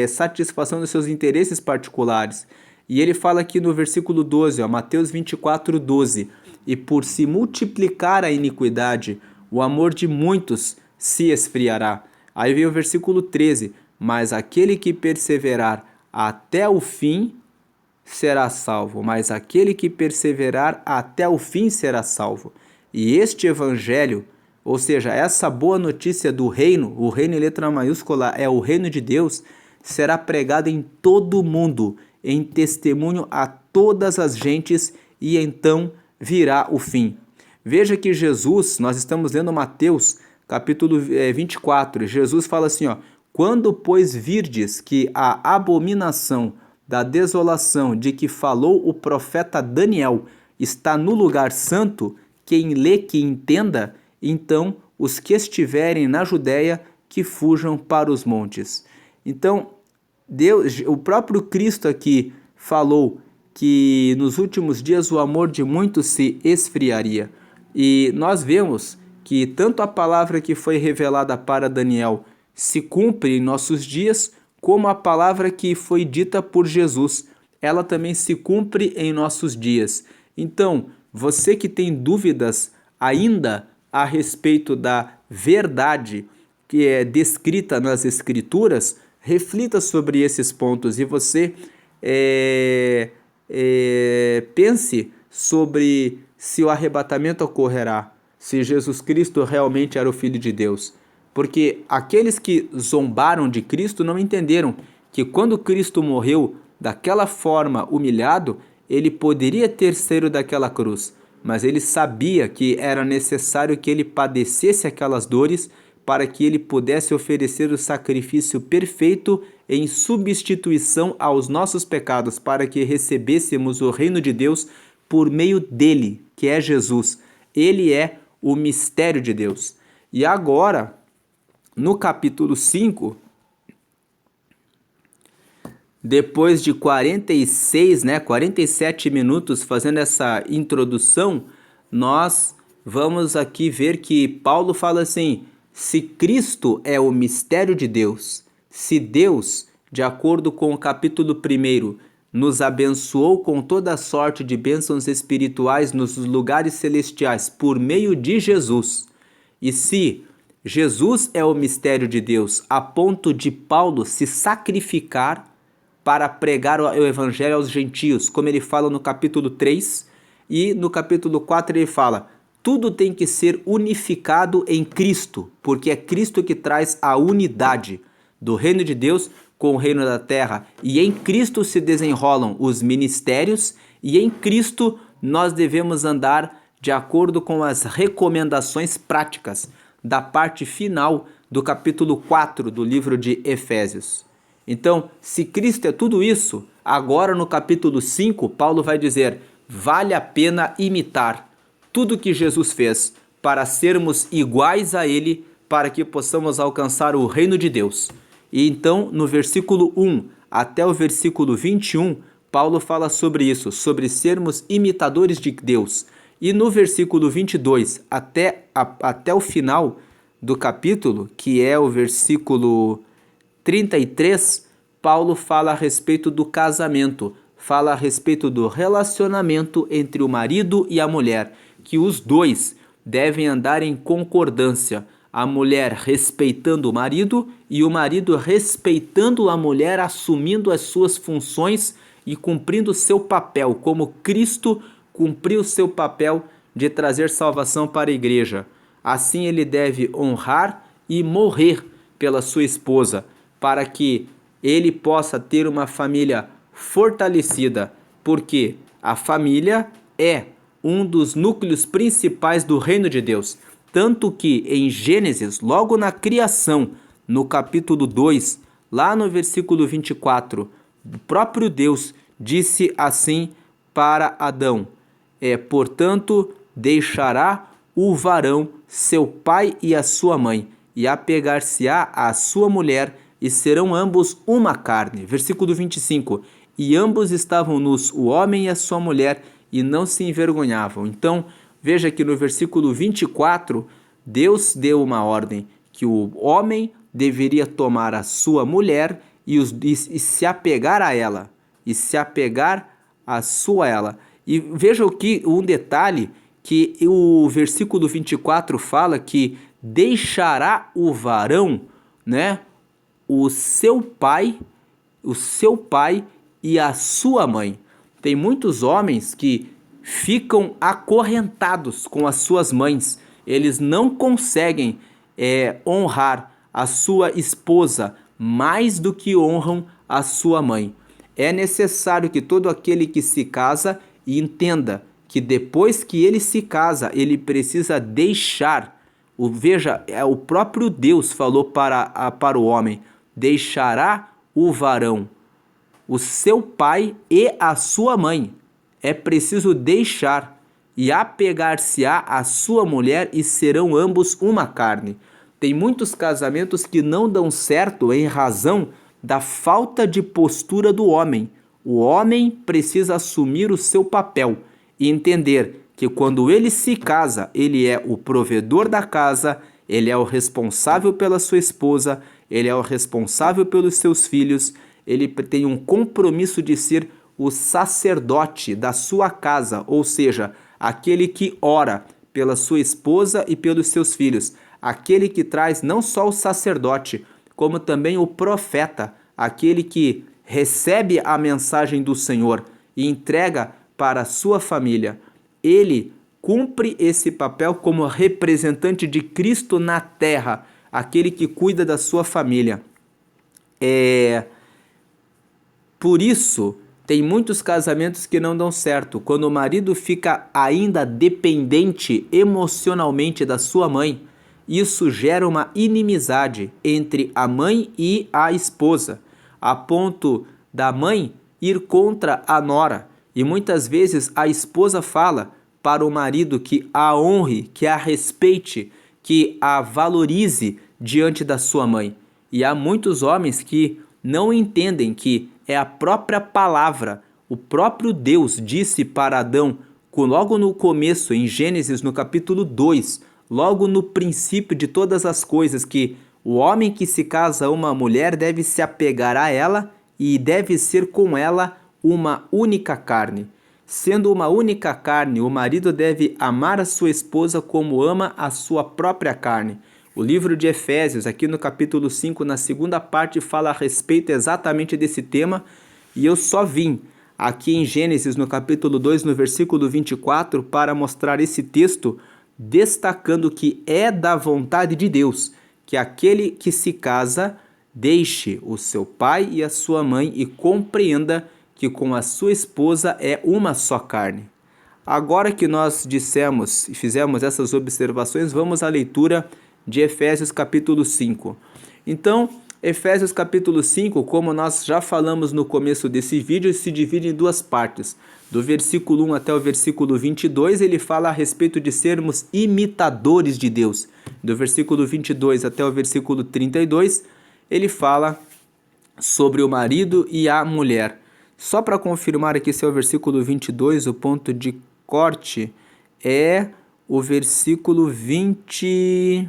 satisfação dos seus interesses particulares. E ele fala aqui no versículo 12, Mateus 24, 12, e por se multiplicar a iniquidade, o amor de muitos se esfriará. Aí vem o versículo 13, mas aquele que perseverar até o fim será salvo, mas aquele que perseverar até o fim será salvo. E este evangelho, ou seja, essa boa notícia do reino, o reino em letra maiúscula é o reino de Deus, será pregado em todo o mundo, em testemunho a todas as gentes, e então virá o fim. Veja que Jesus, nós estamos lendo Mateus, capítulo 24, Jesus fala assim, ó, quando, pois, virdes que a abominação da desolação de que falou o profeta Daniel está no lugar santo, quem lê que entenda, então os que estiverem na Judéia que fujam para os montes. Então, Deus, o próprio Cristo aqui falou que nos últimos dias o amor de muitos se esfriaria. E nós vemos que tanto a palavra que foi revelada para Daniel se cumpre em nossos dias, como a palavra que foi dita por Jesus, ela também se cumpre em nossos dias. Então, você que tem dúvidas ainda a respeito da verdade que é descrita nas Escrituras, reflita sobre esses pontos e você pense sobre se o arrebatamento ocorrerá, se Jesus Cristo realmente era o Filho de Deus. Porque aqueles que zombaram de Cristo não entenderam que quando Cristo morreu daquela forma humilhado, ele poderia ter saído daquela cruz, mas ele sabia que era necessário que ele padecesse aquelas dores para que ele pudesse oferecer o sacrifício perfeito em substituição aos nossos pecados, para que recebêssemos o reino de Deus por meio dele, que é Jesus. Ele é o mistério de Deus. E agora, no capítulo 5, depois de 47 minutos fazendo essa introdução, nós vamos aqui ver que Paulo fala assim, se Cristo é o mistério de Deus, se Deus, de acordo com o capítulo 1, nos abençoou com toda sorte de bênçãos espirituais nos lugares celestiais por meio de Jesus, e se Jesus é o mistério de Deus a ponto de Paulo se sacrificar para pregar o evangelho aos gentios, como ele fala no capítulo 3, e no capítulo 4 ele fala, tudo tem que ser unificado em Cristo, porque é Cristo que traz a unidade do reino de Deus com o reino da terra, e em Cristo se desenrolam os ministérios, e em Cristo nós devemos andar de acordo com as recomendações práticas da parte final do capítulo 4 do livro de Efésios. Então, se Cristo é tudo isso, agora no capítulo 5, Paulo vai dizer, vale a pena imitar tudo que Jesus fez para sermos iguais a ele, para que possamos alcançar o reino de Deus. E então, no versículo 1 até o versículo 21, Paulo fala sobre isso, sobre sermos imitadores de Deus. E no versículo 22 até o final do capítulo, que é o versículo 33, Paulo fala a respeito do casamento, fala a respeito do relacionamento entre o marido e a mulher, que os dois devem andar em concordância, a mulher respeitando o marido e o marido respeitando a mulher, assumindo as suas funções e cumprindo o seu papel, como Cristo cumpriu o seu papel de trazer salvação para a igreja. Assim ele deve honrar e morrer pela sua esposa, para que ele possa ter uma família fortalecida, porque a família é um dos núcleos principais do reino de Deus. Tanto que em Gênesis, logo na criação, no capítulo 2, lá no versículo 24, o próprio Deus disse assim para Adão, portanto, deixará o varão seu pai e a sua mãe, e apegar-se-á à sua mulher, e serão ambos uma carne. Versículo 25, e ambos estavam nus, o homem e a sua mulher, e não se envergonhavam. Então, veja que no versículo 24, Deus deu uma ordem, que o homem deveria tomar a sua mulher e se apegar a ela, e se apegar a sua ela. E veja aqui um detalhe, que o versículo 24 fala que deixará o varão, né, o seu pai e a sua mãe. Tem muitos homens que ficam acorrentados com as suas mães. Eles não conseguem honrar a sua esposa mais do que honram a sua mãe. É necessário que todo aquele que se casa entenda que depois que ele se casa, ele precisa deixar. Veja, o próprio Deus falou para o homem: deixará o varão o seu pai e a sua mãe. É preciso deixar e apegar-se-á à sua mulher e serão ambos uma carne. Tem muitos casamentos que não dão certo em razão da falta de postura do homem. O homem precisa assumir o seu papel e entender que quando ele se casa, ele é o provedor da casa, ele é o responsável pela sua esposa, ele é o responsável pelos seus filhos, ele tem um compromisso de ser o sacerdote da sua casa, ou seja, aquele que ora pela sua esposa e pelos seus filhos, aquele que traz não só o sacerdote, como também o profeta, aquele que recebe a mensagem do Senhor e entrega para a sua família. Ele cumpre esse papel como representante de Cristo na terra, aquele que cuida da sua família. Por isso, tem muitos casamentos que não dão certo. Quando o marido fica ainda dependente emocionalmente da sua mãe, isso gera uma inimizade entre a mãe e a esposa, a ponto da mãe ir contra a nora. E muitas vezes a esposa fala para o marido que a honre, que a respeite, que a valorize diante da sua mãe. E há muitos homens que não entendem que é a própria palavra, o próprio Deus disse para Adão, logo no começo, em Gênesis, no capítulo 2, logo no princípio de todas as coisas, que o homem que se casa a uma mulher deve se apegar a ela e deve ser com ela uma única carne. Sendo uma única carne, o marido deve amar a sua esposa como ama a sua própria carne. O livro de Efésios, aqui no capítulo 5, na segunda parte, fala a respeito exatamente desse tema. E eu só vim aqui em Gênesis, no capítulo 2, no versículo 24, para mostrar esse texto, destacando que é da vontade de Deus que aquele que se casa deixe o seu pai e a sua mãe e compreenda que com a sua esposa é uma só carne. Agora que nós dissemos e fizemos essas observações, vamos à leitura de Efésios capítulo 5. Então, Efésios capítulo 5, como nós já falamos no começo desse vídeo, se divide em duas partes. Do versículo 1 até o versículo 22, ele fala a respeito de sermos imitadores de Deus. Do versículo 22 até o versículo 32, ele fala sobre o marido e a mulher. Só para confirmar aqui se é o versículo 22, o ponto de corte é o versículo 20...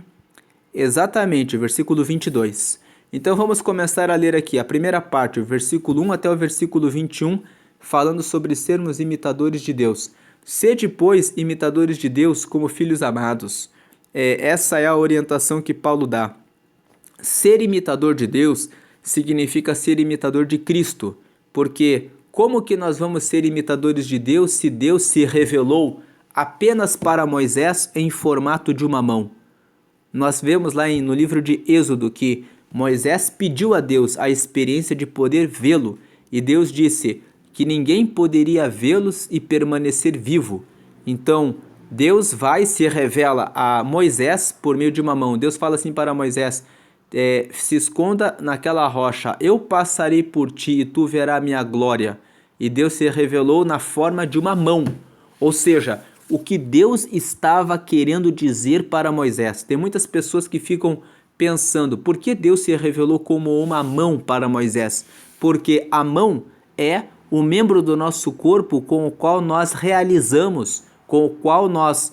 Exatamente, o versículo 22. Então vamos começar a ler aqui a primeira parte, o versículo 1 até o versículo 21, falando sobre sermos imitadores de Deus. Sede, pois, imitadores de Deus como filhos amados. Essa é a orientação que Paulo dá. Ser imitador de Deus significa ser imitador de Cristo, porque como que nós vamos ser imitadores de Deus se Deus se revelou apenas para Moisés em formato de uma mão? Nós vemos lá no livro de Êxodo que Moisés pediu a Deus a experiência de poder vê-lo, e Deus disse que ninguém poderia vê-los e permanecer vivo. Então, Deus vai e se revela a Moisés por meio de uma mão. Deus fala assim para Moisés: se esconda naquela rocha, eu passarei por ti e tu verás minha glória. E Deus se revelou na forma de uma mão, ou seja, o que Deus estava querendo dizer para Moisés. Tem muitas pessoas que ficam pensando, por que Deus se revelou como uma mão para Moisés? Porque a mão é o membro do nosso corpo com o qual nós realizamos, com o qual nós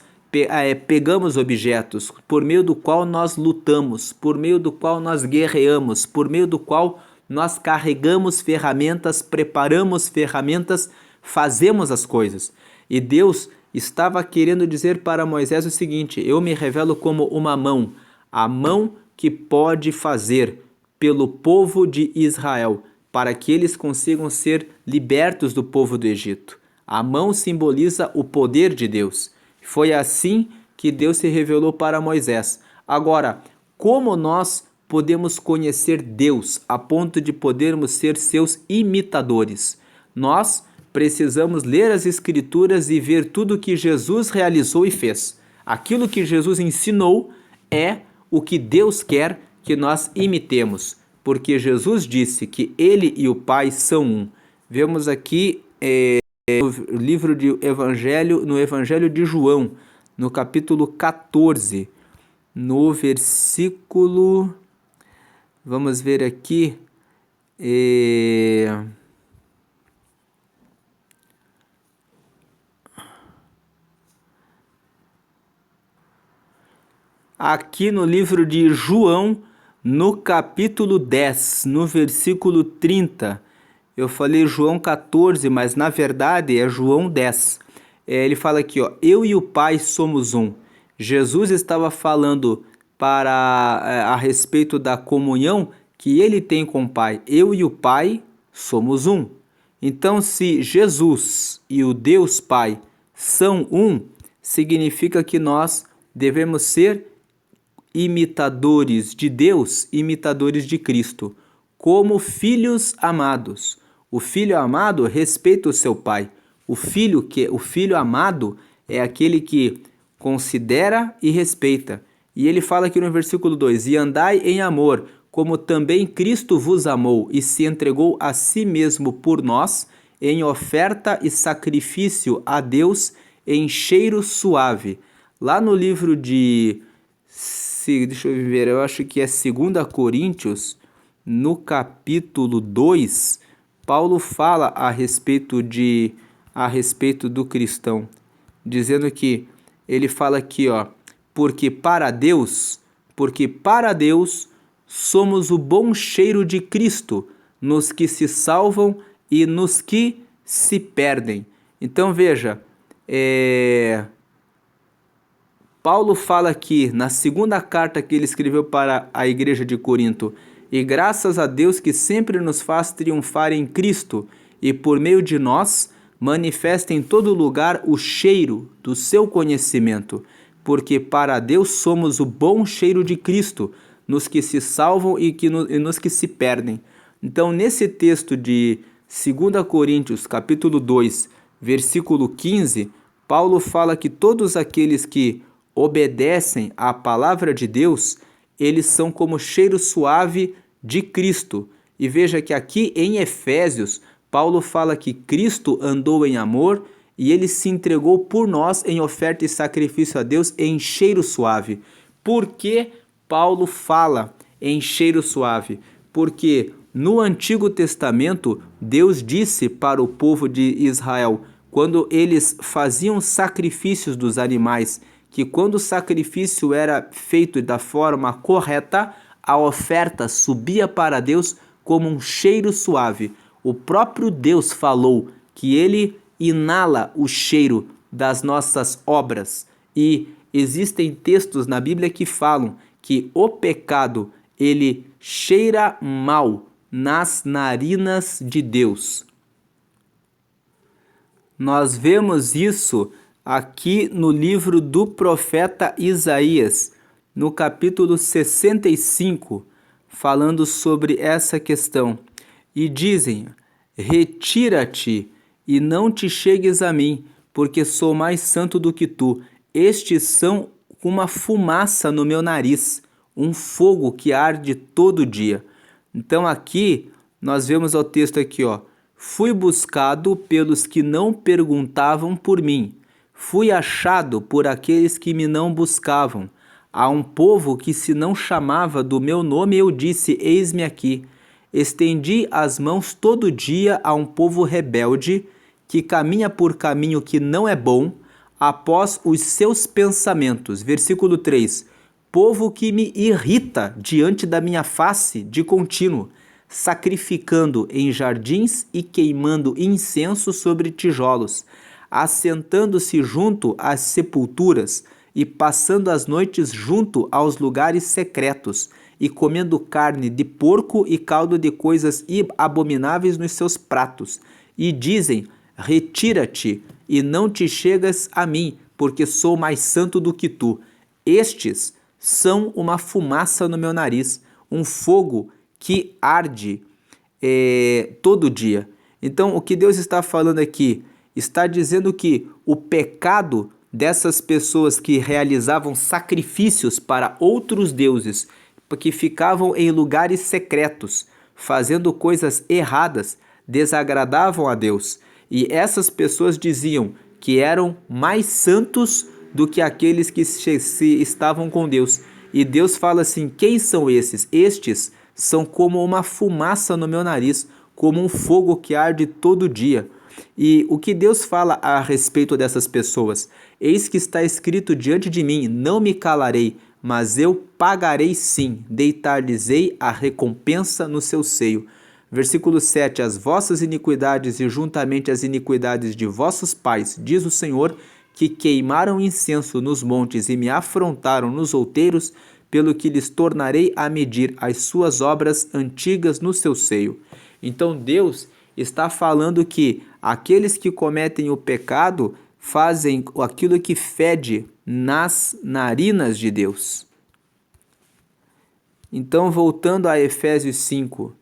pegamos objetos, por meio do qual nós lutamos, por meio do qual nós guerreamos, por meio do qual nós carregamos ferramentas, preparamos ferramentas, fazemos as coisas. E Deus estava querendo dizer para Moisés o seguinte: eu me revelo como uma mão, a mão que pode fazer pelo povo de Israel, para que eles consigam ser libertos do povo do Egito. A mão simboliza o poder de Deus. Foi assim que Deus se revelou para Moisés. Agora, como nós podemos conhecer Deus a ponto de podermos ser seus imitadores? Nós precisamos ler as Escrituras e ver tudo que Jesus realizou e fez. Aquilo que Jesus ensinou é o que Deus quer que nós imitemos, porque Jesus disse que Ele e o Pai são um. Vemos aqui no livro de Evangelho, no Evangelho de João, no capítulo 14, no versículo, vamos ver aqui, aqui no livro de João, no capítulo 10, no versículo 30, eu falei João 14, mas na verdade é João 10. Ele fala aqui, ó, eu e o Pai somos um. Jesus estava falando a respeito da comunhão que ele tem com o Pai. Eu e o Pai somos um. Então, se Jesus e o Deus Pai são um, significa que nós devemos ser imitadores de Deus, imitadores de Cristo, como filhos amados. O filho amado respeita o seu pai. O filho amado é aquele que considera e respeita. E ele fala aqui no versículo 2: e andai em amor, como também Cristo vos amou e se entregou a si mesmo por nós, em oferta e sacrifício a Deus em cheiro suave. Lá no livro de, deixa eu ver, eu acho que é 2 Coríntios, no capítulo 2, Paulo fala a respeito do cristão, dizendo que ele fala aqui, ó, porque para Deus somos o bom cheiro de Cristo nos que se salvam e nos que se perdem. Então veja, Paulo fala aqui na segunda carta que ele escreveu para a igreja de Corinto: e graças a Deus que sempre nos faz triunfar em Cristo e por meio de nós manifesta em todo lugar o cheiro do seu conhecimento, porque para Deus somos o bom cheiro de Cristo nos que se salvam e nos que se perdem. Então, nesse texto de 2 Coríntios, capítulo 2, versículo 15, Paulo fala que todos aqueles que obedecem à palavra de Deus, eles são como cheiro suave de Cristo. E veja que aqui em Efésios, Paulo fala que Cristo andou em amor e ele se entregou por nós em oferta e sacrifício a Deus em cheiro suave. Por que Paulo fala em cheiro suave? Porque no Antigo Testamento, Deus disse para o povo de Israel, quando eles faziam sacrifícios dos animais, que quando o sacrifício era feito da forma correta, a oferta subia para Deus como um cheiro suave. O próprio Deus falou que ele inala o cheiro das nossas obras. E existem textos na Bíblia que falam que o pecado, ele cheira mal nas narinas de Deus. Nós vemos isso aqui no livro do profeta Isaías, no capítulo 65, falando sobre essa questão. E dizem: retira-te e não te chegues a mim, porque sou mais santo do que tu. Estes são uma fumaça no meu nariz, um fogo que arde todo dia. Então aqui nós vemos o texto aqui, ó: fui buscado pelos que não perguntavam por mim, fui achado por aqueles que me não buscavam. A um povo que se não chamava do meu nome, eu disse: eis-me aqui. Estendi as mãos todo dia a um povo rebelde, que caminha por caminho que não é bom, após os seus pensamentos. Versículo 3. Povo que me irrita diante da minha face de contínuo, sacrificando em jardins e queimando incenso sobre tijolos, assentando-se junto às sepulturas e passando as noites junto aos lugares secretos. e comendo carne de porco e caldo de coisas abomináveis nos seus pratos. E dizem: retira-te e não te chegas a mim, porque sou mais santo do que tu. Estes são uma fumaça no meu nariz, um fogo que arde todo dia. Então, o que Deus está falando aqui? Está dizendo que o pecado dessas pessoas que realizavam sacrifícios para outros deuses, que ficavam em lugares secretos, fazendo coisas erradas, desagradavam a Deus. E essas pessoas diziam que eram mais santos do que aqueles que se estavam com Deus. E Deus fala assim: quem são esses? Estes são como uma fumaça no meu nariz, como um fogo que arde todo dia. E o que Deus fala a respeito dessas pessoas? Eis que está escrito diante de mim: não me calarei, mas eu pagarei sim, deitar-lhes-ei a recompensa no seu seio. Versículo 7, as vossas iniquidades e juntamente as iniquidades de vossos pais, diz o Senhor, que queimaram incenso nos montes e me afrontaram nos outeiros, pelo que lhes tornarei a medir as suas obras antigas no seu seio. Então Deus está falando que aqueles que cometem o pecado fazem aquilo que fede nas narinas de Deus. Então, voltando a Efésios 5,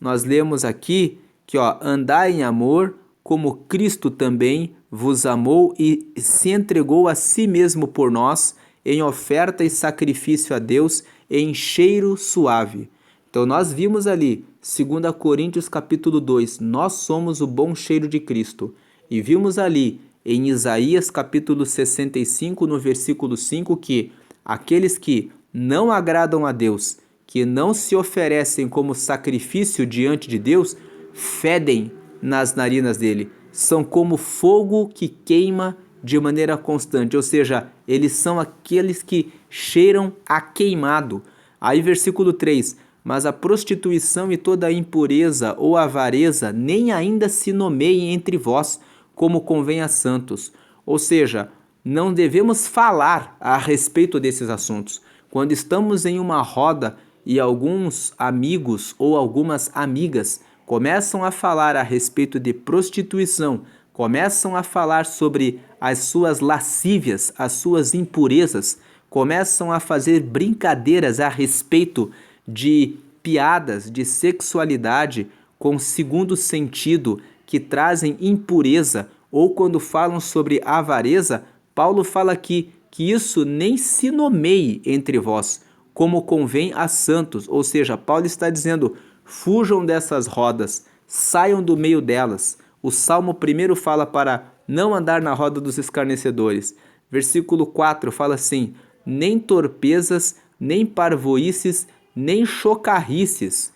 nós lemos aqui que andai em amor, como Cristo também vos amou e se entregou a si mesmo por nós, em oferta e sacrifício a Deus, em cheiro suave. Então nós vimos ali, 2 Coríntios capítulo 2, nós somos o bom cheiro de Cristo. E vimos ali, em Isaías capítulo 65, no versículo 5, que aqueles que não agradam a Deus, que não se oferecem como sacrifício diante de Deus, fedem nas narinas dele. São como fogo que queima de maneira constante, ou seja, eles são aqueles que cheiram a queimado. Aí versículo 3, mas a prostituição e toda a impureza ou avareza nem ainda se nomeiem entre vós, como convém a santos. Ou seja, não devemos falar a respeito desses assuntos. Quando estamos em uma roda e alguns amigos ou algumas amigas começam a falar a respeito de prostituição, começam a falar sobre as suas lascívias, as suas impurezas, começam a fazer brincadeiras a respeito de piadas de sexualidade com segundo sentido que trazem impureza, ou quando falam sobre avareza, Paulo fala aqui que isso nem se nomeie entre vós, como convém a santos. Ou seja, Paulo está dizendo: fujam dessas rodas, saiam do meio delas. O Salmo 1 fala para não andar na roda dos escarnecedores. Versículo 4 fala assim: nem torpezas, nem parvoices, nem chocarrices,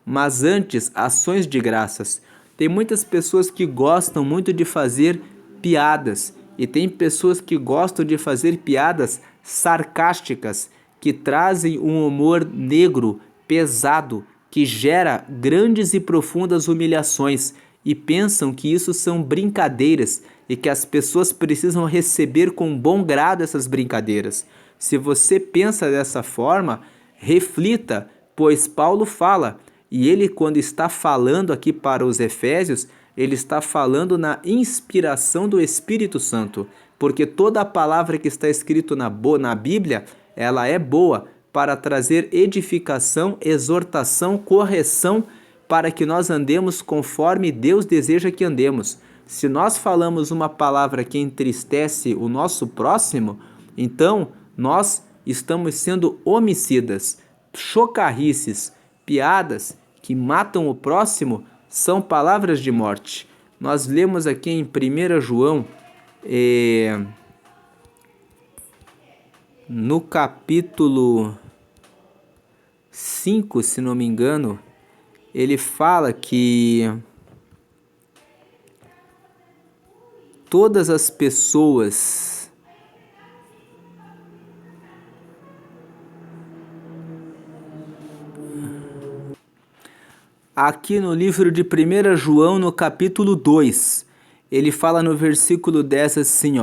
mas antes ações de graças. Tem muitas pessoas que gostam muito de fazer piadas, e tem pessoas que gostam de fazer piadas sarcásticas, que trazem um humor negro, pesado, que gera grandes e profundas humilhações, e pensam que isso são brincadeiras e que as pessoas precisam receber com bom grado essas brincadeiras. Se você pensa dessa forma, reflita, pois Paulo fala, e ele, quando está falando aqui para os Efésios, ele está falando na inspiração do Espírito Santo, porque toda a palavra que está escrita na Bíblia, ela é boa para trazer edificação, exortação, correção, para que nós andemos conforme Deus deseja que andemos. Se nós falamos uma palavra que entristece o nosso próximo, então nós estamos sendo homicidas. Chocarrices, piadas que matam o próximo são palavras de morte. Nós lemos aqui em 1 João, no capítulo 5, se não me engano, ele fala que todas as pessoas aqui no livro de 1 João, no capítulo 2, ele fala no versículo 10 assim,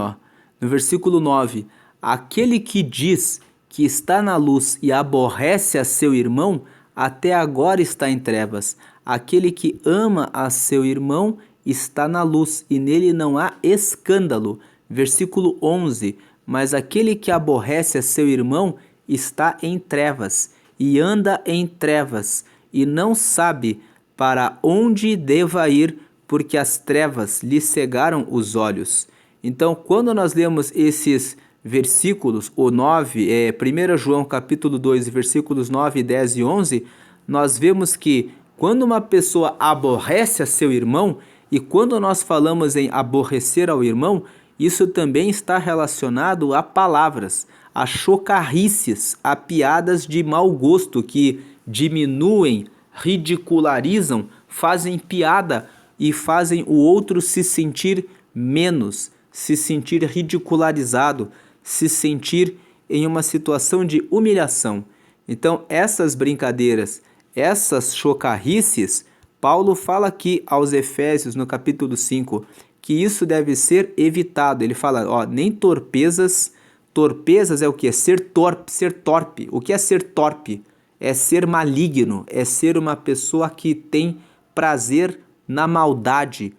no versículo 9, aquele que diz que está na luz e aborrece a seu irmão, até agora está em trevas. Aquele que ama a seu irmão está na luz, e nele não há escândalo. Versículo 11. Mas aquele que aborrece a seu irmão está em trevas, e anda em trevas, e não sabe para onde deva ir, porque as trevas lhe cegaram os olhos. Então, quando nós lemos esses versículos, o 9, 1 João capítulo 2, versículos 9, 10 e 11, nós vemos que quando uma pessoa aborrece a seu irmão, e quando nós falamos em aborrecer ao irmão, isso também está relacionado a palavras, a chocarrices, a piadas de mau gosto que diminuem, ridicularizam, fazem piada e fazem o outro se sentir menos, se sentir ridicularizado, se sentir em uma situação de humilhação. Então, essas brincadeiras, essas chocarrices, Paulo fala aqui aos Efésios, no capítulo 5, que isso deve ser evitado. Ele fala, nem torpezas. Torpezas é o que? Ser torpe. O que é ser torpe? É ser maligno, é ser uma pessoa que tem prazer na maldade,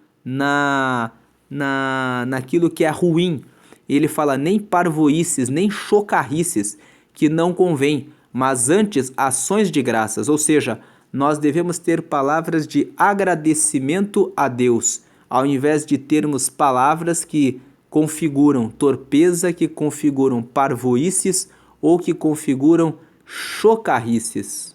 naquilo que é ruim. Ele fala, nem parvoices, nem chocarrices, que não convém, mas antes ações de graças. Ou seja, nós devemos ter palavras de agradecimento a Deus, ao invés de termos palavras que configuram torpeza, que configuram parvoices ou que configuram chocarrices.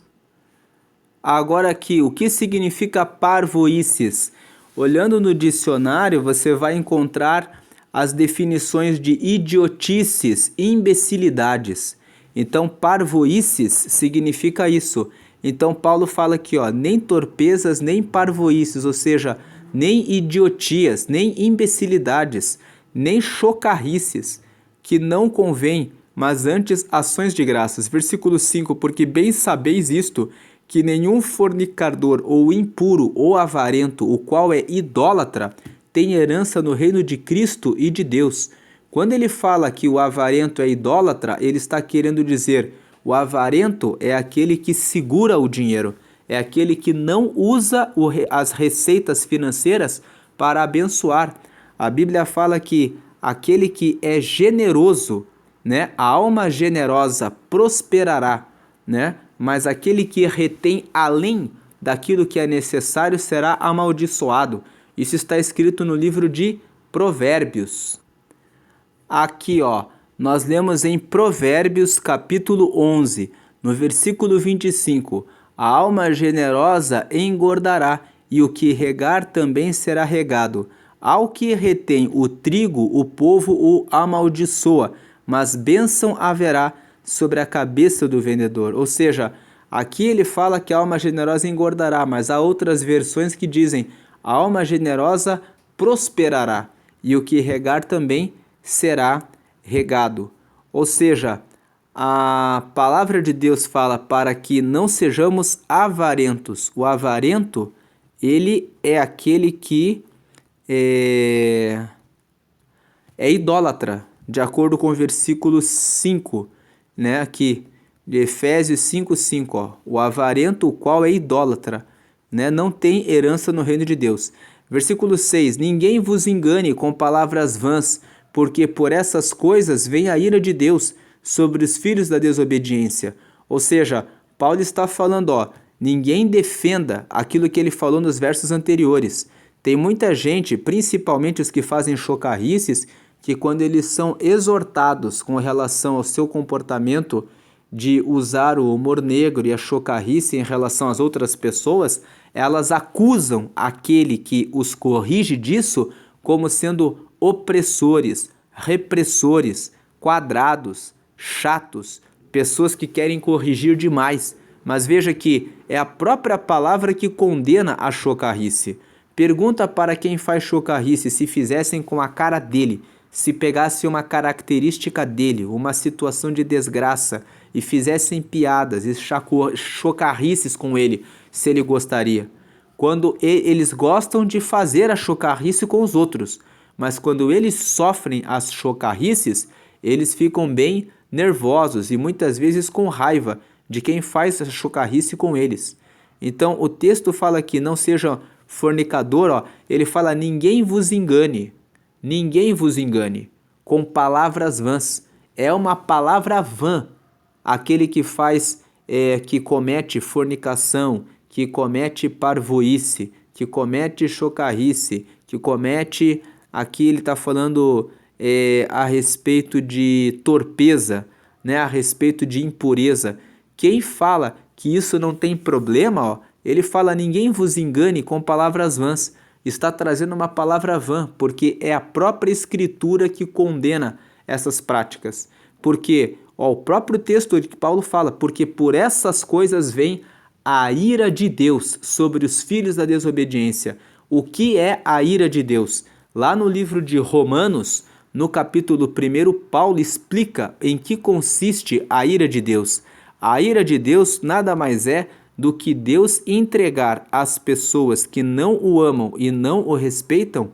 Agora aqui, o que significa parvoices? Olhando no dicionário, você vai encontrar as definições de idiotices, imbecilidades. Então, parvoices significa isso. Então, Paulo fala aqui, nem torpezas, nem parvoices, ou seja, nem idiotias, nem imbecilidades, nem chocarrices, que não convém, mas antes ações de graças. Versículo 5, porque bem sabeis isto, que nenhum fornicador ou impuro ou avarento, o qual é idólatra, tem herança no reino de Cristo e de Deus. Quando ele fala que o avarento é idólatra, ele está querendo dizer, o avarento é aquele que segura o dinheiro, é aquele que não usa as receitas financeiras para abençoar. A Bíblia fala que aquele que é generoso, né, a alma generosa prosperará, né, mas aquele que retém além daquilo que é necessário será amaldiçoado. Isso está escrito no livro de Provérbios. Aqui, nós lemos em Provérbios capítulo 11, no versículo 25, a alma generosa engordará, e o que regar também será regado. Ao que retém o trigo, o povo o amaldiçoa, mas bênção haverá sobre a cabeça do vendedor. Ou seja, aqui ele fala que a alma generosa engordará, mas há outras versões que dizem a alma generosa prosperará, e o que regar também será regado. Ou seja, a palavra de Deus fala para que não sejamos avarentos. O avarento, ele é aquele que é idólatra, de acordo com o versículo 5, né, aqui, de Efésios 5:5, o avarento, o qual é idólatra, né, não tem herança no reino de Deus. Versículo 6, ninguém vos engane com palavras vãs, porque por essas coisas vem a ira de Deus sobre os filhos da desobediência. Ou seja, Paulo está falando, ninguém defenda aquilo que ele falou nos versos anteriores. Tem muita gente, principalmente os que fazem chocarrices, que quando eles são exortados com relação ao seu comportamento de usar o humor negro e a chocarrice em relação às outras pessoas, elas acusam aquele que os corrige disso como sendo opressores, repressores, quadrados, chatos, pessoas que querem corrigir demais. Mas veja que é a própria palavra que condena a chocarrice. Pergunta para quem faz chocarrice se fizessem com a cara dele, se pegasse uma característica dele, uma situação de desgraça, e fizessem piadas e chocarrices com ele, se ele gostaria. Quando eles gostam de fazer a chocarrice com os outros, mas quando eles sofrem as chocarrices, eles ficam bem nervosos e muitas vezes com raiva de quem faz essa chocarrice com eles. Então o texto fala que não seja fornicador, ó, ele fala ninguém vos engane com palavras vãs. É uma palavra vã aquele que faz, que comete fornicação, que comete parvoíce, que comete chocarrice, que comete, aqui ele está falando a respeito de torpeza, né, a respeito de impureza. Quem fala que isso não tem problema, ó, ele fala ninguém vos engane com palavras vãs. Está trazendo uma palavra vã, porque é a própria escritura que condena essas práticas. Porque, ó, o próprio texto que Paulo fala, porque por essas coisas vem a ira de Deus sobre os filhos da desobediência. O que é a ira de Deus? Lá no livro de Romanos, no capítulo 1, Paulo explica em que consiste a ira de Deus. A ira de Deus nada mais é do que Deus entregar às pessoas que não o amam e não o respeitam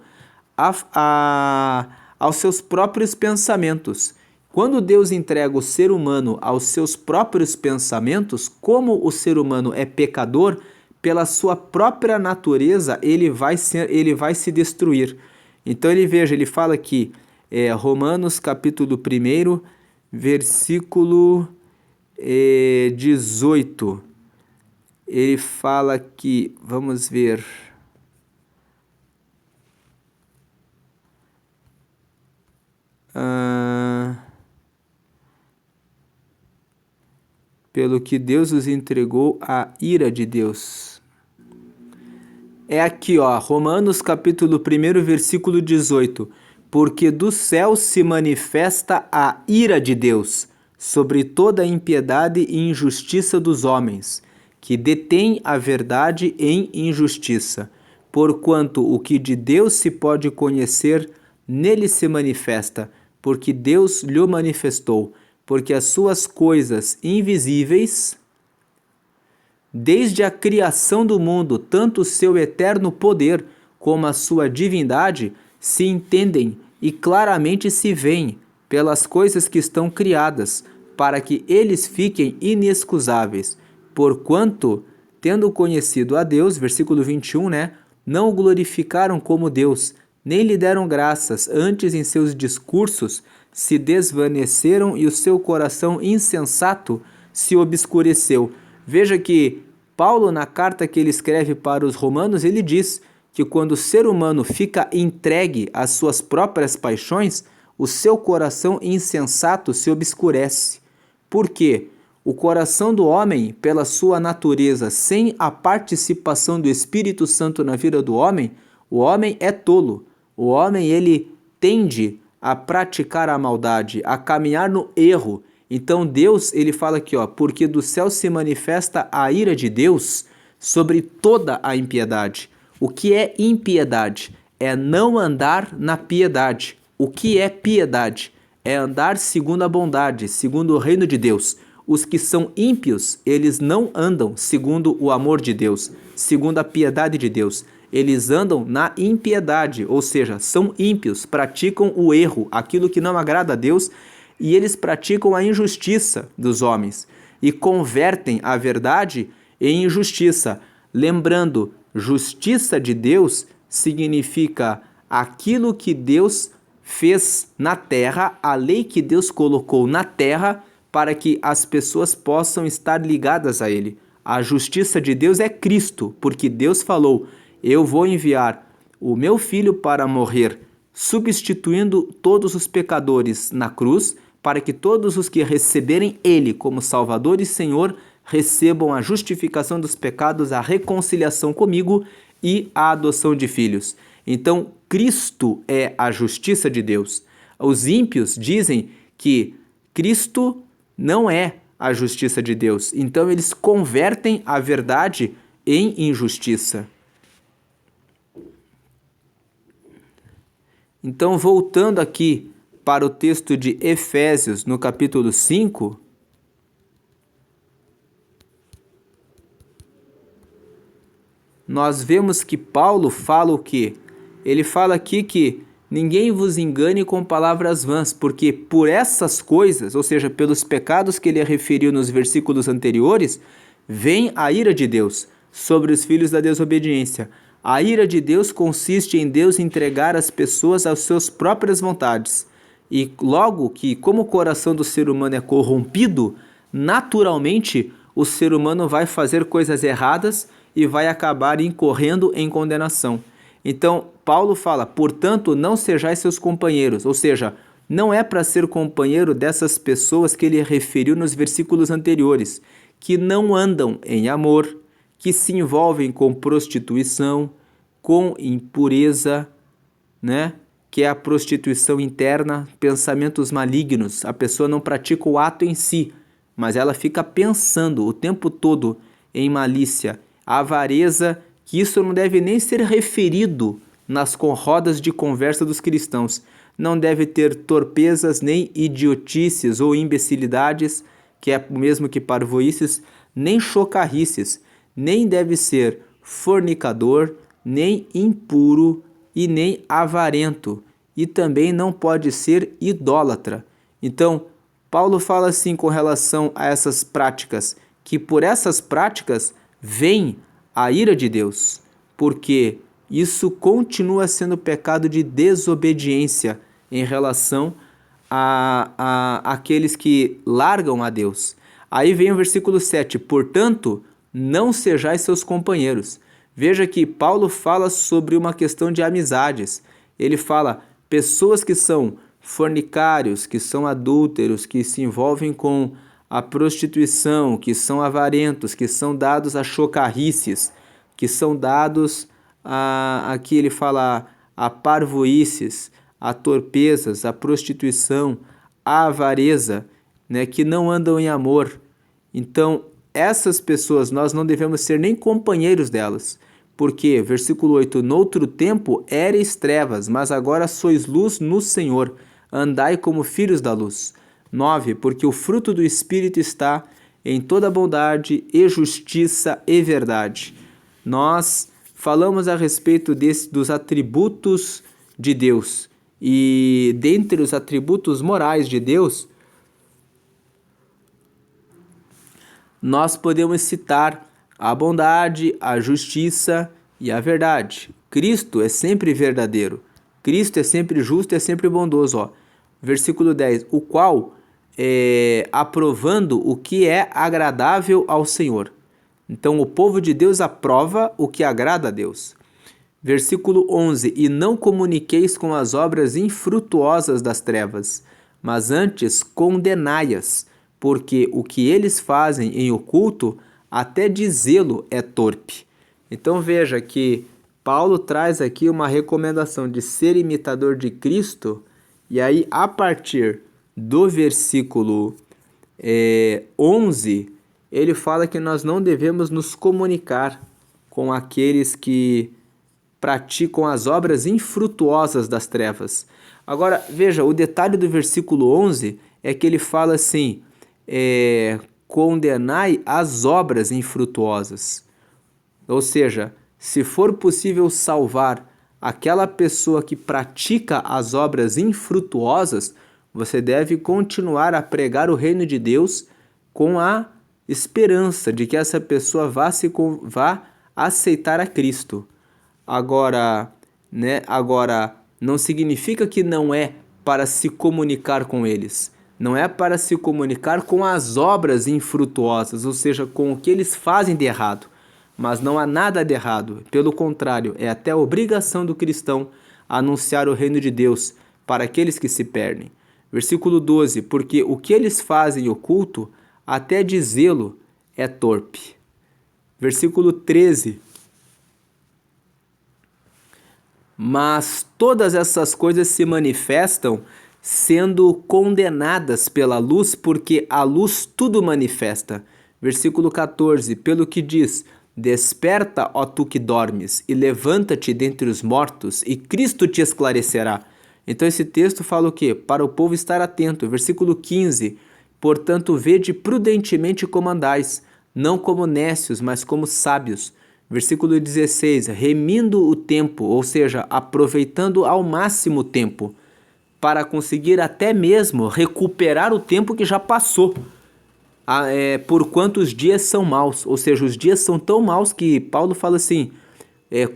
aos seus próprios pensamentos. Quando Deus entrega o ser humano aos seus próprios pensamentos, como o ser humano é pecador, pela sua própria natureza ele vai se destruir. Então ele fala aqui, Romanos capítulo 1, versículo 18. Ele fala que, vamos ver, pelo que Deus os entregou à ira de Deus. É aqui, ó, Romanos capítulo 1, versículo 18. Porque do céu se manifesta a ira de Deus sobre toda a impiedade e injustiça dos homens, que detém a verdade em injustiça. Porquanto o que de Deus se pode conhecer, nele se manifesta, porque Deus lhe manifestou, porque as suas coisas invisíveis, desde a criação do mundo, tanto o seu eterno poder como a sua divindade, se entendem e claramente se veem pelas coisas que estão criadas, para que eles fiquem inexcusáveis. Porquanto, tendo conhecido a Deus, versículo 21, né, não o glorificaram como Deus, nem lhe deram graças, antes em seus discursos se desvaneceram e o seu coração insensato se obscureceu. Veja que Paulo, na carta que ele escreve para os romanos, ele diz que quando o ser humano fica entregue às suas próprias paixões, o seu coração insensato se obscurece. Por quê? O coração do homem, pela sua natureza, sem a participação do Espírito Santo na vida do homem, o homem é tolo. O homem, ele tende a praticar a maldade, a caminhar no erro. Então Deus, ele fala aqui, ó, porque do céu se manifesta a ira de Deus sobre toda a impiedade. O que é impiedade? É não andar na piedade. O que é piedade? É andar segundo a bondade, segundo o reino de Deus. Os que são ímpios, eles não andam segundo o amor de Deus, segundo a piedade de Deus. Eles andam na impiedade, ou seja, são ímpios, praticam o erro, aquilo que não agrada a Deus, e eles praticam a injustiça dos homens e convertem a verdade em injustiça. Lembrando, justiça de Deus significa aquilo que Deus fez na terra, a lei que Deus colocou na terra para que as pessoas possam estar ligadas a Ele. A justiça de Deus é Cristo, porque Deus falou, eu vou enviar o meu Filho para morrer, substituindo todos os pecadores na cruz, para que todos os que receberem Ele como Salvador e Senhor recebam a justificação dos pecados, a reconciliação comigo e a adoção de filhos. Então, Cristo é a justiça de Deus. Os ímpios dizem que Cristo não é a justiça de Deus. Então, eles convertem a verdade em injustiça. Então, voltando aqui para o texto de Efésios, no capítulo 5, nós vemos que Paulo fala o quê? Ele fala aqui que ninguém vos engane com palavras vãs, porque por essas coisas, ou seja, pelos pecados que ele referiu nos versículos anteriores, vem a ira de Deus sobre os filhos da desobediência. A ira de Deus consiste em Deus entregar as pessoas às suas próprias vontades. E logo que, como o coração do ser humano é corrompido, naturalmente o ser humano vai fazer coisas erradas e vai acabar incorrendo em condenação. Então, Paulo fala, portanto, não sejais seus companheiros, ou seja, não é para ser companheiro dessas pessoas que ele referiu nos versículos anteriores, que não andam em amor, que se envolvem com prostituição, com impureza, né? Que é a prostituição interna, pensamentos malignos. A pessoa não pratica o ato em si, mas ela fica pensando o tempo todo em malícia, avareza, que isso não deve nem ser referido nas rodas de conversa dos cristãos. Não deve ter torpezas, nem idiotices ou imbecilidades, que é o mesmo que parvoíces, nem chocarrices, nem deve ser fornicador, nem impuro e nem avarento, e também não pode ser idólatra. Então, Paulo fala assim com relação a essas práticas, que por essas práticas vem a ira de Deus, porque isso continua sendo pecado de desobediência em relação a aqueles que largam a Deus. Aí vem o versículo 7, portanto, não sejais seus companheiros. Veja que Paulo fala sobre uma questão de amizades. Ele fala, pessoas que são fornicários, que são adúlteros, que se envolvem com a prostituição, que são avarentos, que são dados a chocarrices, que são dados aqui ele fala a parvoíces, a torpezas, a prostituição, a avareza, né, que não andam em amor. Então, essas pessoas nós não devemos ser nem companheiros delas, porque, versículo 8, noutro tempo éreis trevas, mas agora sois luz no Senhor, andai como filhos da luz. 9, porque o fruto do Espírito está em toda bondade e justiça e verdade. Nós falamos a respeito dos atributos de Deus, e dentre os atributos morais de Deus, nós podemos citar a bondade, a justiça e a verdade. Cristo é sempre verdadeiro. Cristo é sempre justo e é sempre bondoso. Ó. Versículo 10. O qual, aprovando o que é agradável ao Senhor. Então, o povo de Deus aprova o que agrada a Deus. Versículo 11. E não comuniqueis com as obras infrutuosas das trevas, mas antes condenai-as, porque o que eles fazem em oculto, até dizê-lo é torpe. Então veja que Paulo traz aqui uma recomendação de ser imitador de Cristo, e aí a partir do versículo 11, ele fala que nós não devemos nos comunicar com aqueles que praticam as obras infrutuosas das trevas. Agora, veja, o detalhe do versículo 11 é que ele fala assim, condenai as obras infrutuosas. Ou seja, se for possível salvar aquela pessoa que pratica as obras infrutuosas, você deve continuar a pregar o reino de Deus com a esperança de que essa pessoa vá aceitar a Cristo. Agora, não significa que não é para se comunicar com eles. Não é para se comunicar com as obras infrutuosas, ou seja, com o que eles fazem de errado. Mas não há nada de errado. Pelo contrário, é até a obrigação do cristão anunciar o reino de Deus para aqueles que se perdem. Versículo 12. Porque o que eles fazem oculto, até dizê-lo é torpe. Versículo 13. Mas todas essas coisas se manifestam sendo condenadas pela luz, porque a luz tudo manifesta. Versículo 14, pelo que diz, desperta, ó tu que dormes, e levanta-te dentre os mortos, e Cristo te esclarecerá. Então esse texto fala o quê? Para o povo estar atento. Versículo 15, portanto vede prudentemente como andais, não como nécios, mas como sábios. Versículo 16, remindo o tempo, ou seja, aproveitando ao máximo o tempo, para conseguir até mesmo recuperar o tempo que já passou, por quantos dias são maus, ou seja, os dias são tão maus que Paulo fala assim,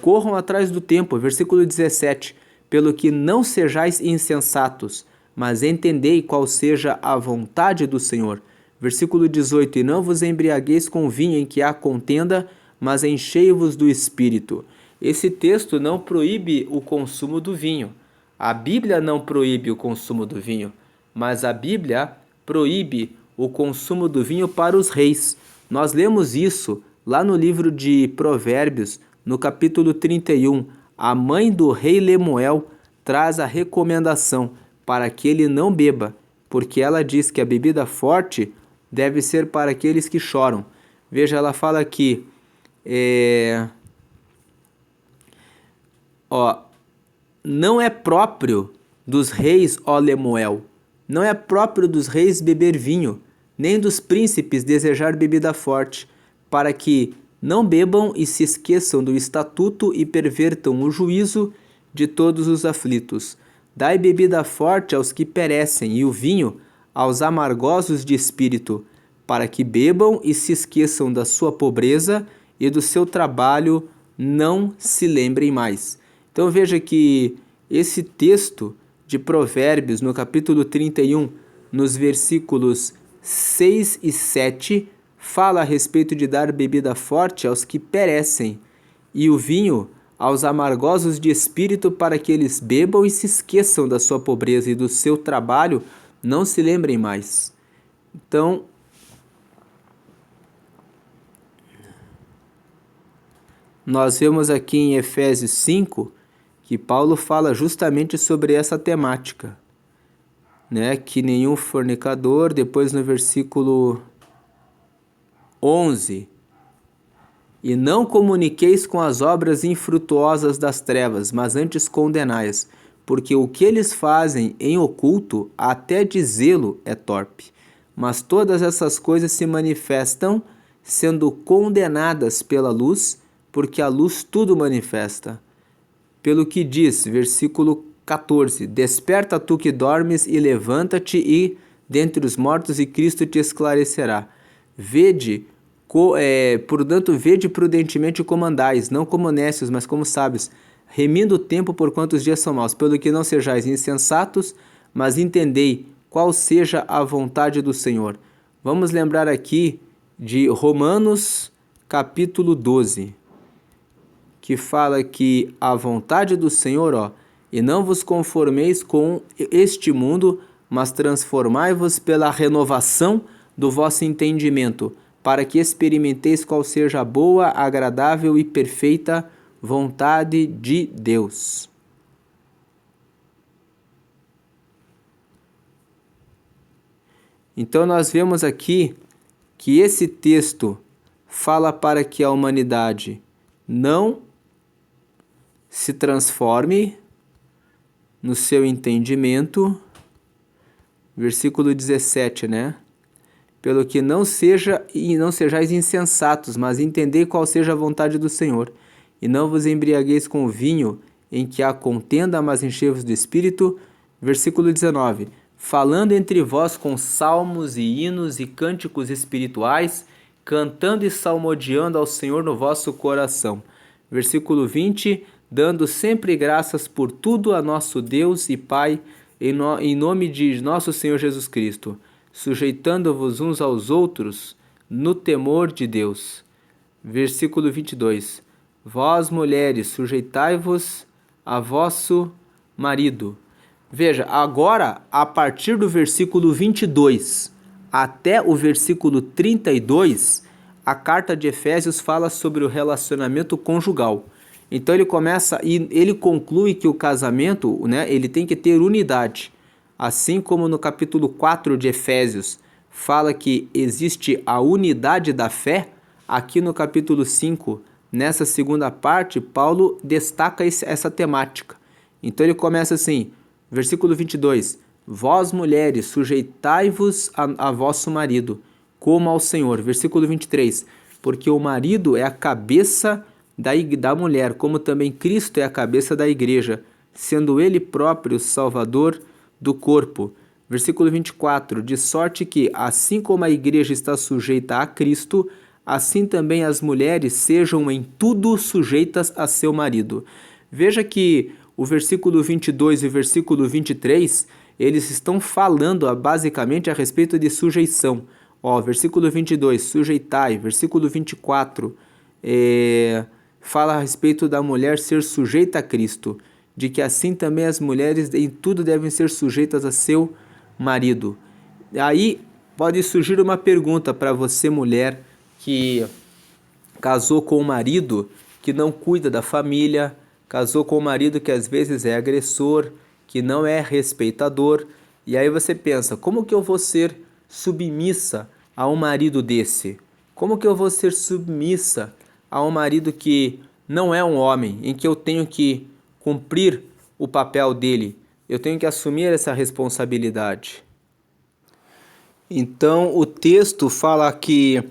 corram atrás do tempo, versículo 17, pelo que não sejais insensatos, mas entendei qual seja a vontade do Senhor. Versículo 18, e não vos embriagueis com vinho em que há contenda, mas enchei-vos do Espírito. Esse texto não proíbe o consumo do vinho. A Bíblia não proíbe o consumo do vinho, mas a Bíblia proíbe o consumo do vinho para os reis. Nós lemos isso lá no livro de Provérbios, no capítulo 31. A mãe do rei Lemuel traz a recomendação para que ele não beba, porque ela diz que a bebida forte deve ser para aqueles que choram. Veja, ela fala aqui, não é próprio dos reis, ó Lemuel, não é próprio dos reis beber vinho, nem dos príncipes desejar bebida forte, para que não bebam e se esqueçam do estatuto e pervertam o juízo de todos os aflitos. Dai bebida forte aos que perecem e o vinho aos amargosos de espírito, para que bebam e se esqueçam da sua pobreza e do seu trabalho não se lembrem mais. Então veja que esse texto de Provérbios, no capítulo 31, nos versículos 6 e 7, fala a respeito de dar bebida forte aos que perecem e o vinho aos amargosos de espírito, para que eles bebam e se esqueçam da sua pobreza e do seu trabalho não se lembrem mais. Então, nós vemos aqui em Efésios 5 que Paulo fala justamente sobre essa temática, né? Que nenhum fornicador, depois no versículo 11, e não comuniqueis com as obras infrutuosas das trevas, mas antes condenai-as, porque o que eles fazem em oculto, até dizê-lo é torpe. Mas todas essas coisas se manifestam, sendo condenadas pela luz, porque a luz tudo manifesta. Pelo que diz, versículo 14, desperta tu que dormes e levanta-te e dentre os mortos e Cristo te esclarecerá. Portanto, vede prudentemente como andais, não como necios, mas como sábios, remindo o tempo por quantos dias são maus, pelo que não sejais insensatos, mas entendei qual seja a vontade do Senhor. Vamos lembrar aqui de Romanos capítulo 12, que fala que a vontade do Senhor, e não vos conformeis com este mundo, mas transformai-vos pela renovação do vosso entendimento, para que experimenteis qual seja a boa, agradável e perfeita vontade de Deus. Então nós vemos aqui que esse texto fala para que a humanidade não se transforme no seu entendimento, versículo 17, né? Pelo que não sejais insensatos, mas entendei qual seja a vontade do Senhor, e não vos embriagueis com vinho em que há contenda, mas enchei-vos do Espírito. Versículo 19, falando entre vós com salmos e hinos e cânticos espirituais, cantando e salmodiando ao Senhor no vosso coração. Versículo 20, dando sempre graças por tudo a nosso Deus e Pai, em nome de nosso Senhor Jesus Cristo, sujeitando-vos uns aos outros no temor de Deus. Versículo 22, vós mulheres, sujeitai-vos a vosso marido. Veja, agora, a partir do versículo 22 até o versículo 32, a carta de Efésios fala sobre o relacionamento conjugal. Então ele começa e ele conclui que o casamento, né, ele tem que ter unidade. Assim como no capítulo 4 de Efésios fala que existe a unidade da fé, aqui no capítulo 5, nessa segunda parte, Paulo destaca essa temática. Então ele começa assim, versículo 22, vós mulheres, sujeitai-vos a vosso marido, como ao Senhor. Versículo 23, porque o marido é a cabeça da mulher, como também Cristo é a cabeça da igreja, sendo ele próprio o Salvador do corpo. Versículo 24, de sorte que, assim como a igreja está sujeita a Cristo, assim também as mulheres sejam em tudo sujeitas a seu marido. Veja que o versículo 22 e o versículo 23, eles estão falando basicamente a respeito de sujeição. Versículo 22, sujeitai. Versículo 24, fala a respeito da mulher ser sujeita a Cristo, de que assim também as mulheres em tudo devem ser sujeitas a seu marido. Aí pode surgir uma pergunta para você, mulher, que casou com um marido que não cuida da família, casou com um marido que às vezes é agressor, que não é respeitador, e aí você pensa, como que eu vou ser submissa a um marido desse? Como que eu vou ser submissa a um marido que não é um homem, em que eu tenho que cumprir o papel dele, eu tenho que assumir essa responsabilidade? Então o texto fala que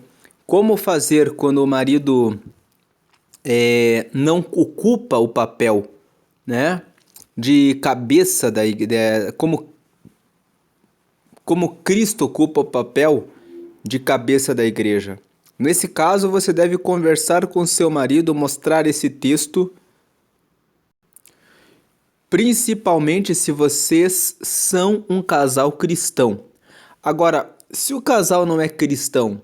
como fazer quando o marido não ocupa o papel, né, de cabeça da igreja, como Cristo ocupa o papel de cabeça da igreja. Nesse caso, você deve conversar com seu marido, mostrar esse texto, principalmente se vocês são um casal cristão. Agora, se o casal não é cristão,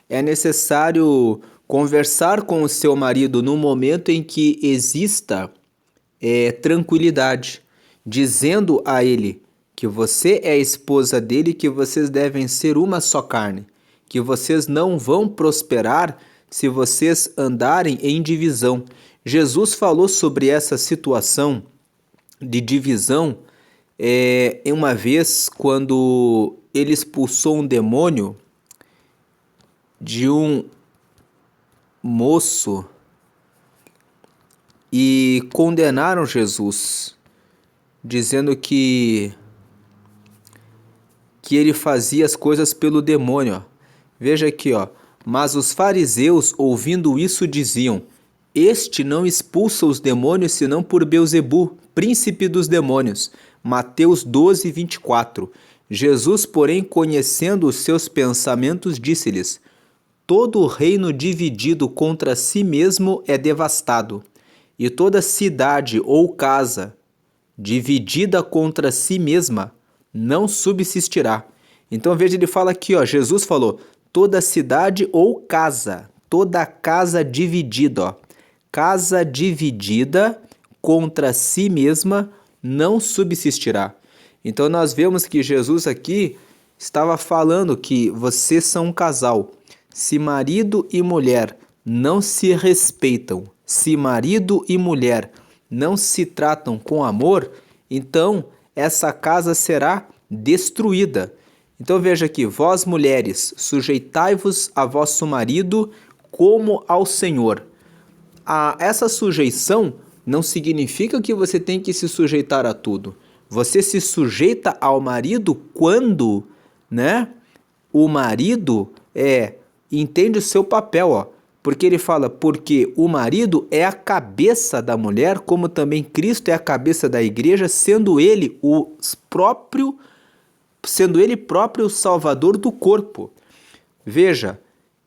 é necessário conversar com o seu marido no momento em que exista tranquilidade, dizendo a ele que você é a esposa dele, que vocês devem ser uma só carne, que vocês não vão prosperar se vocês andarem em divisão. Jesus falou sobre essa situação de divisão em uma vez quando ele expulsou um demônio de um moço e condenaram Jesus, dizendo que ele fazia as coisas pelo demônio. Veja aqui, mas os fariseus, ouvindo isso, diziam: este não expulsa os demônios senão por Beelzebu, príncipe dos demônios. Mateus 12, 24. Jesus, porém, conhecendo os seus pensamentos, disse-lhes: todo reino dividido contra si mesmo é devastado, e toda cidade ou casa dividida contra si mesma não subsistirá. Então veja, ele fala aqui, Jesus falou, toda cidade ou casa, toda casa dividida, casa dividida contra si mesma não subsistirá. Então nós vemos que Jesus aqui estava falando que vocês são um casal. Se marido e mulher não se respeitam, se marido e mulher não se tratam com amor, então essa casa será destruída. Então veja aqui, vós mulheres, sujeitai-vos a vosso marido como ao Senhor. Essa sujeição não significa que você tem que se sujeitar a tudo. Você se sujeita ao marido quando, o marido entende o seu papel, porque ele fala, porque o marido é a cabeça da mulher, como também Cristo é a cabeça da igreja, sendo ele próprio o Salvador do corpo. Veja,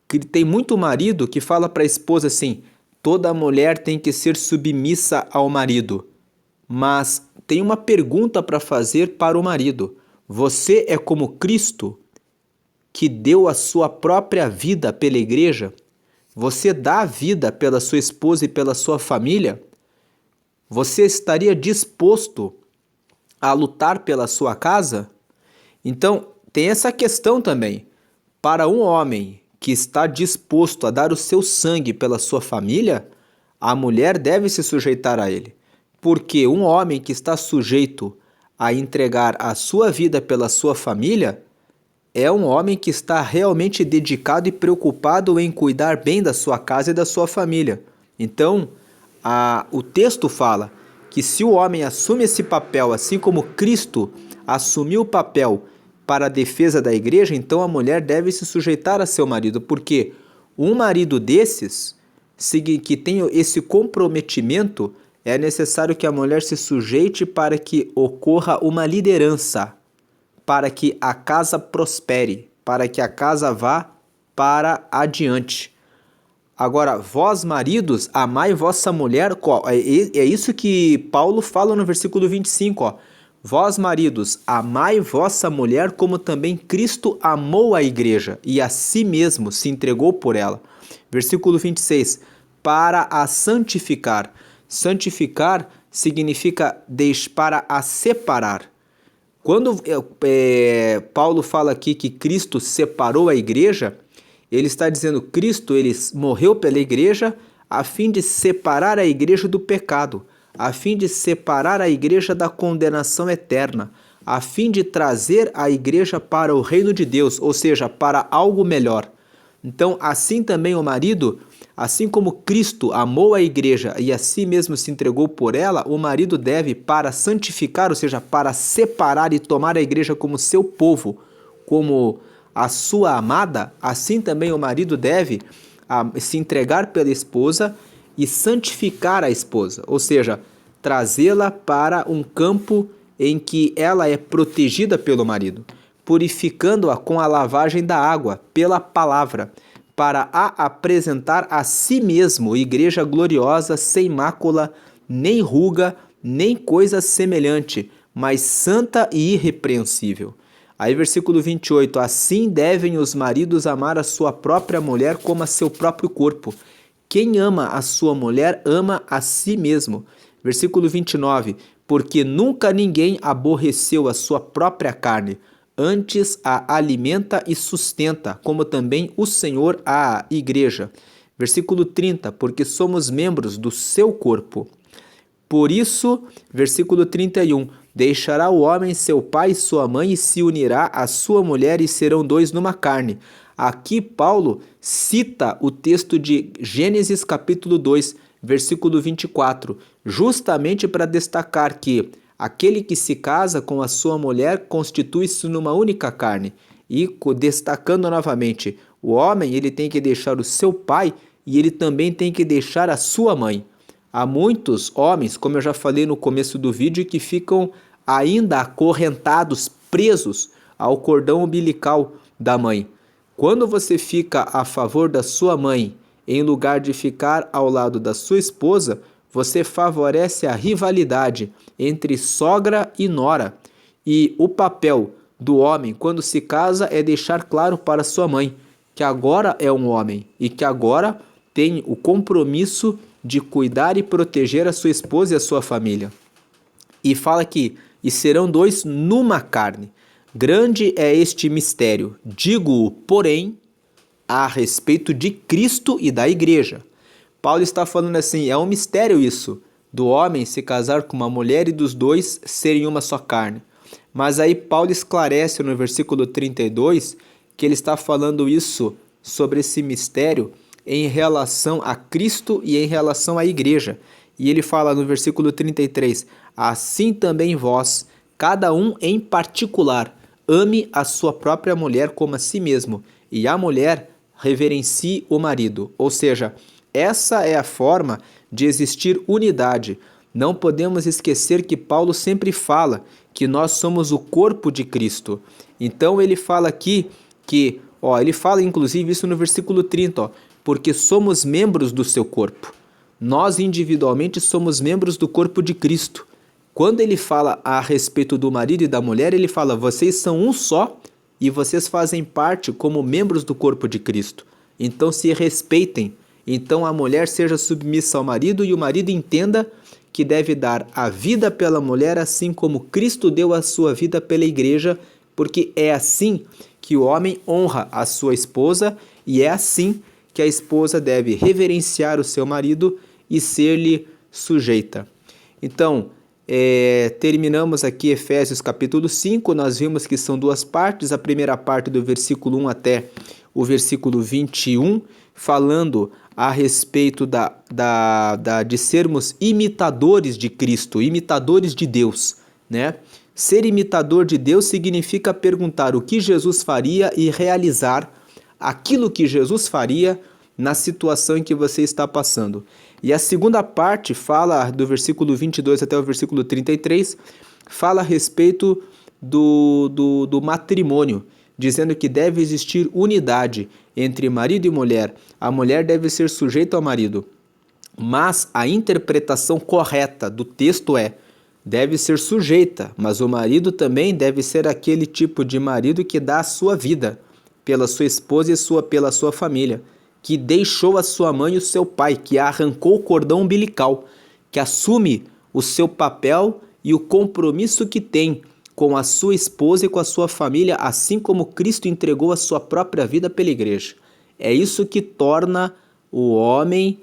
que tem muito marido que fala para a esposa assim, toda mulher tem que ser submissa ao marido. Mas tem uma pergunta para fazer para o marido. Você é como Cristo, que deu a sua própria vida pela igreja? Você dá a vida pela sua esposa e pela sua família? Você estaria disposto a lutar pela sua casa? Então, tem essa questão também. Para um homem que está disposto a dar o seu sangue pela sua família, a mulher deve se sujeitar a ele. Porque um homem que está sujeito a entregar a sua vida pela sua família é um homem que está realmente dedicado e preocupado em cuidar bem da sua casa e da sua família. Então, o texto fala que se o homem assume esse papel, assim como Cristo assumiu o papel para a defesa da igreja, então a mulher deve se sujeitar a seu marido, porque um marido desses que tenha esse comprometimento, é necessário que a mulher se sujeite para que ocorra uma liderança, para que a casa prospere, para que a casa vá para adiante. Agora, vós maridos, amai vossa mulher. É isso que Paulo fala no versículo 25, ó. Vós maridos, amai vossa mulher como também Cristo amou a igreja e a si mesmo se entregou por ela. Versículo 26, para a santificar. Santificar significa para a separar. Quando Paulo fala aqui que Cristo separou a igreja, ele está dizendo que Cristo ele morreu pela igreja a fim de separar a igreja do pecado, a fim de separar a igreja da condenação eterna, a fim de trazer a igreja para o reino de Deus, ou seja, para algo melhor. Então, assim também o marido, assim como Cristo amou a igreja e a si mesmo se entregou por ela, o marido deve, para santificar, ou seja, para separar e tomar a igreja como seu povo, como a sua amada, assim também o marido deve se entregar pela esposa e santificar a esposa, ou seja, trazê-la para um campo em que ela é protegida pelo marido, purificando-a com a lavagem da água, pela palavra, para a apresentar a si mesmo, igreja gloriosa, sem mácula, nem ruga, nem coisa semelhante, mas santa e irrepreensível. Aí versículo 28, assim devem os maridos amar a sua própria mulher como a seu próprio corpo. Quem ama a sua mulher ama a si mesmo. Versículo 29, porque nunca ninguém aborreceu a sua própria carne, antes a alimenta e sustenta, como também o Senhor a igreja. Versículo 30, porque somos membros do seu corpo. Por isso, versículo 31, deixará o homem seu pai e sua mãe e se unirá à sua mulher e serão dois numa carne. Aqui Paulo cita o texto de Gênesis capítulo 2, versículo 24, justamente para destacar que aquele que se casa com a sua mulher constitui-se numa única carne. E destacando novamente, o homem ele tem que deixar o seu pai e ele também tem que deixar a sua mãe. Há muitos homens, como eu já falei no começo do vídeo, que ficam ainda acorrentados, presos ao cordão umbilical da mãe. Quando você fica a favor da sua mãe, em lugar de ficar ao lado da sua esposa, você favorece a rivalidade entre sogra e nora. E o papel do homem, quando se casa, é deixar claro para sua mãe que agora é um homem e que agora tem o compromisso de cuidar e proteger a sua esposa e a sua família. E fala que, e serão dois numa carne. Grande é este mistério, digo-o, porém, a respeito de Cristo e da igreja. Paulo está falando assim, é um mistério isso, do homem se casar com uma mulher e dos dois serem uma só carne. Mas aí Paulo esclarece no versículo 32 que ele está falando isso sobre esse mistério em relação a Cristo e em relação à igreja. E ele fala no versículo 33, assim também vós, cada um em particular, ame a sua própria mulher como a si mesmo, e a mulher reverencie o marido. Ou seja, essa é a forma de existir unidade. Não podemos esquecer que Paulo sempre fala que nós somos o corpo de Cristo. Então ele fala aqui que, ele fala inclusive isso no versículo 30, porque somos membros do seu corpo. Nós individualmente somos membros do corpo de Cristo. Quando ele fala a respeito do marido e da mulher, ele fala, vocês são um só e vocês fazem parte como membros do corpo de Cristo. Então se respeitem. Então a mulher seja submissa ao marido e o marido entenda que deve dar a vida pela mulher, assim como Cristo deu a sua vida pela igreja, porque é assim que o homem honra a sua esposa e é assim que a esposa deve reverenciar o seu marido e ser-lhe sujeita. Então, terminamos aqui Efésios capítulo 5, nós vimos que são duas partes, a primeira parte do versículo 1 até o versículo 21, falando a respeito de sermos imitadores de Cristo, imitadores de Deus, né? Ser imitador de Deus significa perguntar o que Jesus faria e realizar aquilo que Jesus faria na situação em que você está passando. E a segunda parte fala, do versículo 22 até o versículo 33, fala a respeito do matrimônio, dizendo que deve existir unidade entre marido e mulher. A mulher deve ser sujeita ao marido. Mas a interpretação correta do texto é: deve ser sujeita, mas o marido também deve ser aquele tipo de marido que dá a sua vida pela sua esposa e pela sua família, que deixou a sua mãe e o seu pai, que arrancou o cordão umbilical, que assume o seu papel e o compromisso que tem com a sua esposa e com a sua família, assim como Cristo entregou a sua própria vida pela igreja. É isso que torna o homem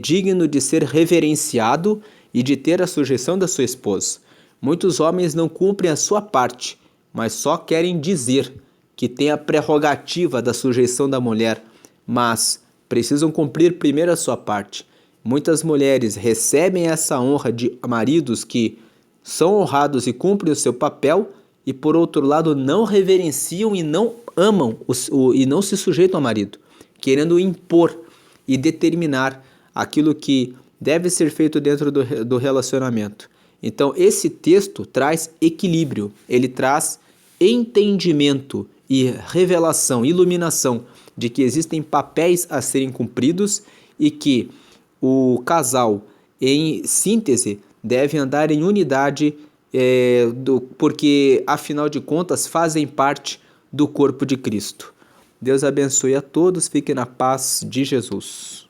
digno de ser reverenciado e de ter a sujeição da sua esposa. Muitos homens não cumprem a sua parte, mas só querem dizer que tem a prerrogativa da sujeição da mulher, mas precisam cumprir primeiro a sua parte. Muitas mulheres recebem essa honra de maridos que são honrados e cumprem o seu papel, e por outro lado não reverenciam e não amam e não se sujeitam ao marido, querendo impor e determinar aquilo que deve ser feito dentro do relacionamento. Então esse texto traz equilíbrio, ele traz entendimento e revelação, iluminação de que existem papéis a serem cumpridos e que o casal, em síntese, deve andar em unidade, porque afinal de contas fazem parte do corpo de Cristo. Deus abençoe a todos, fiquem na paz de Jesus.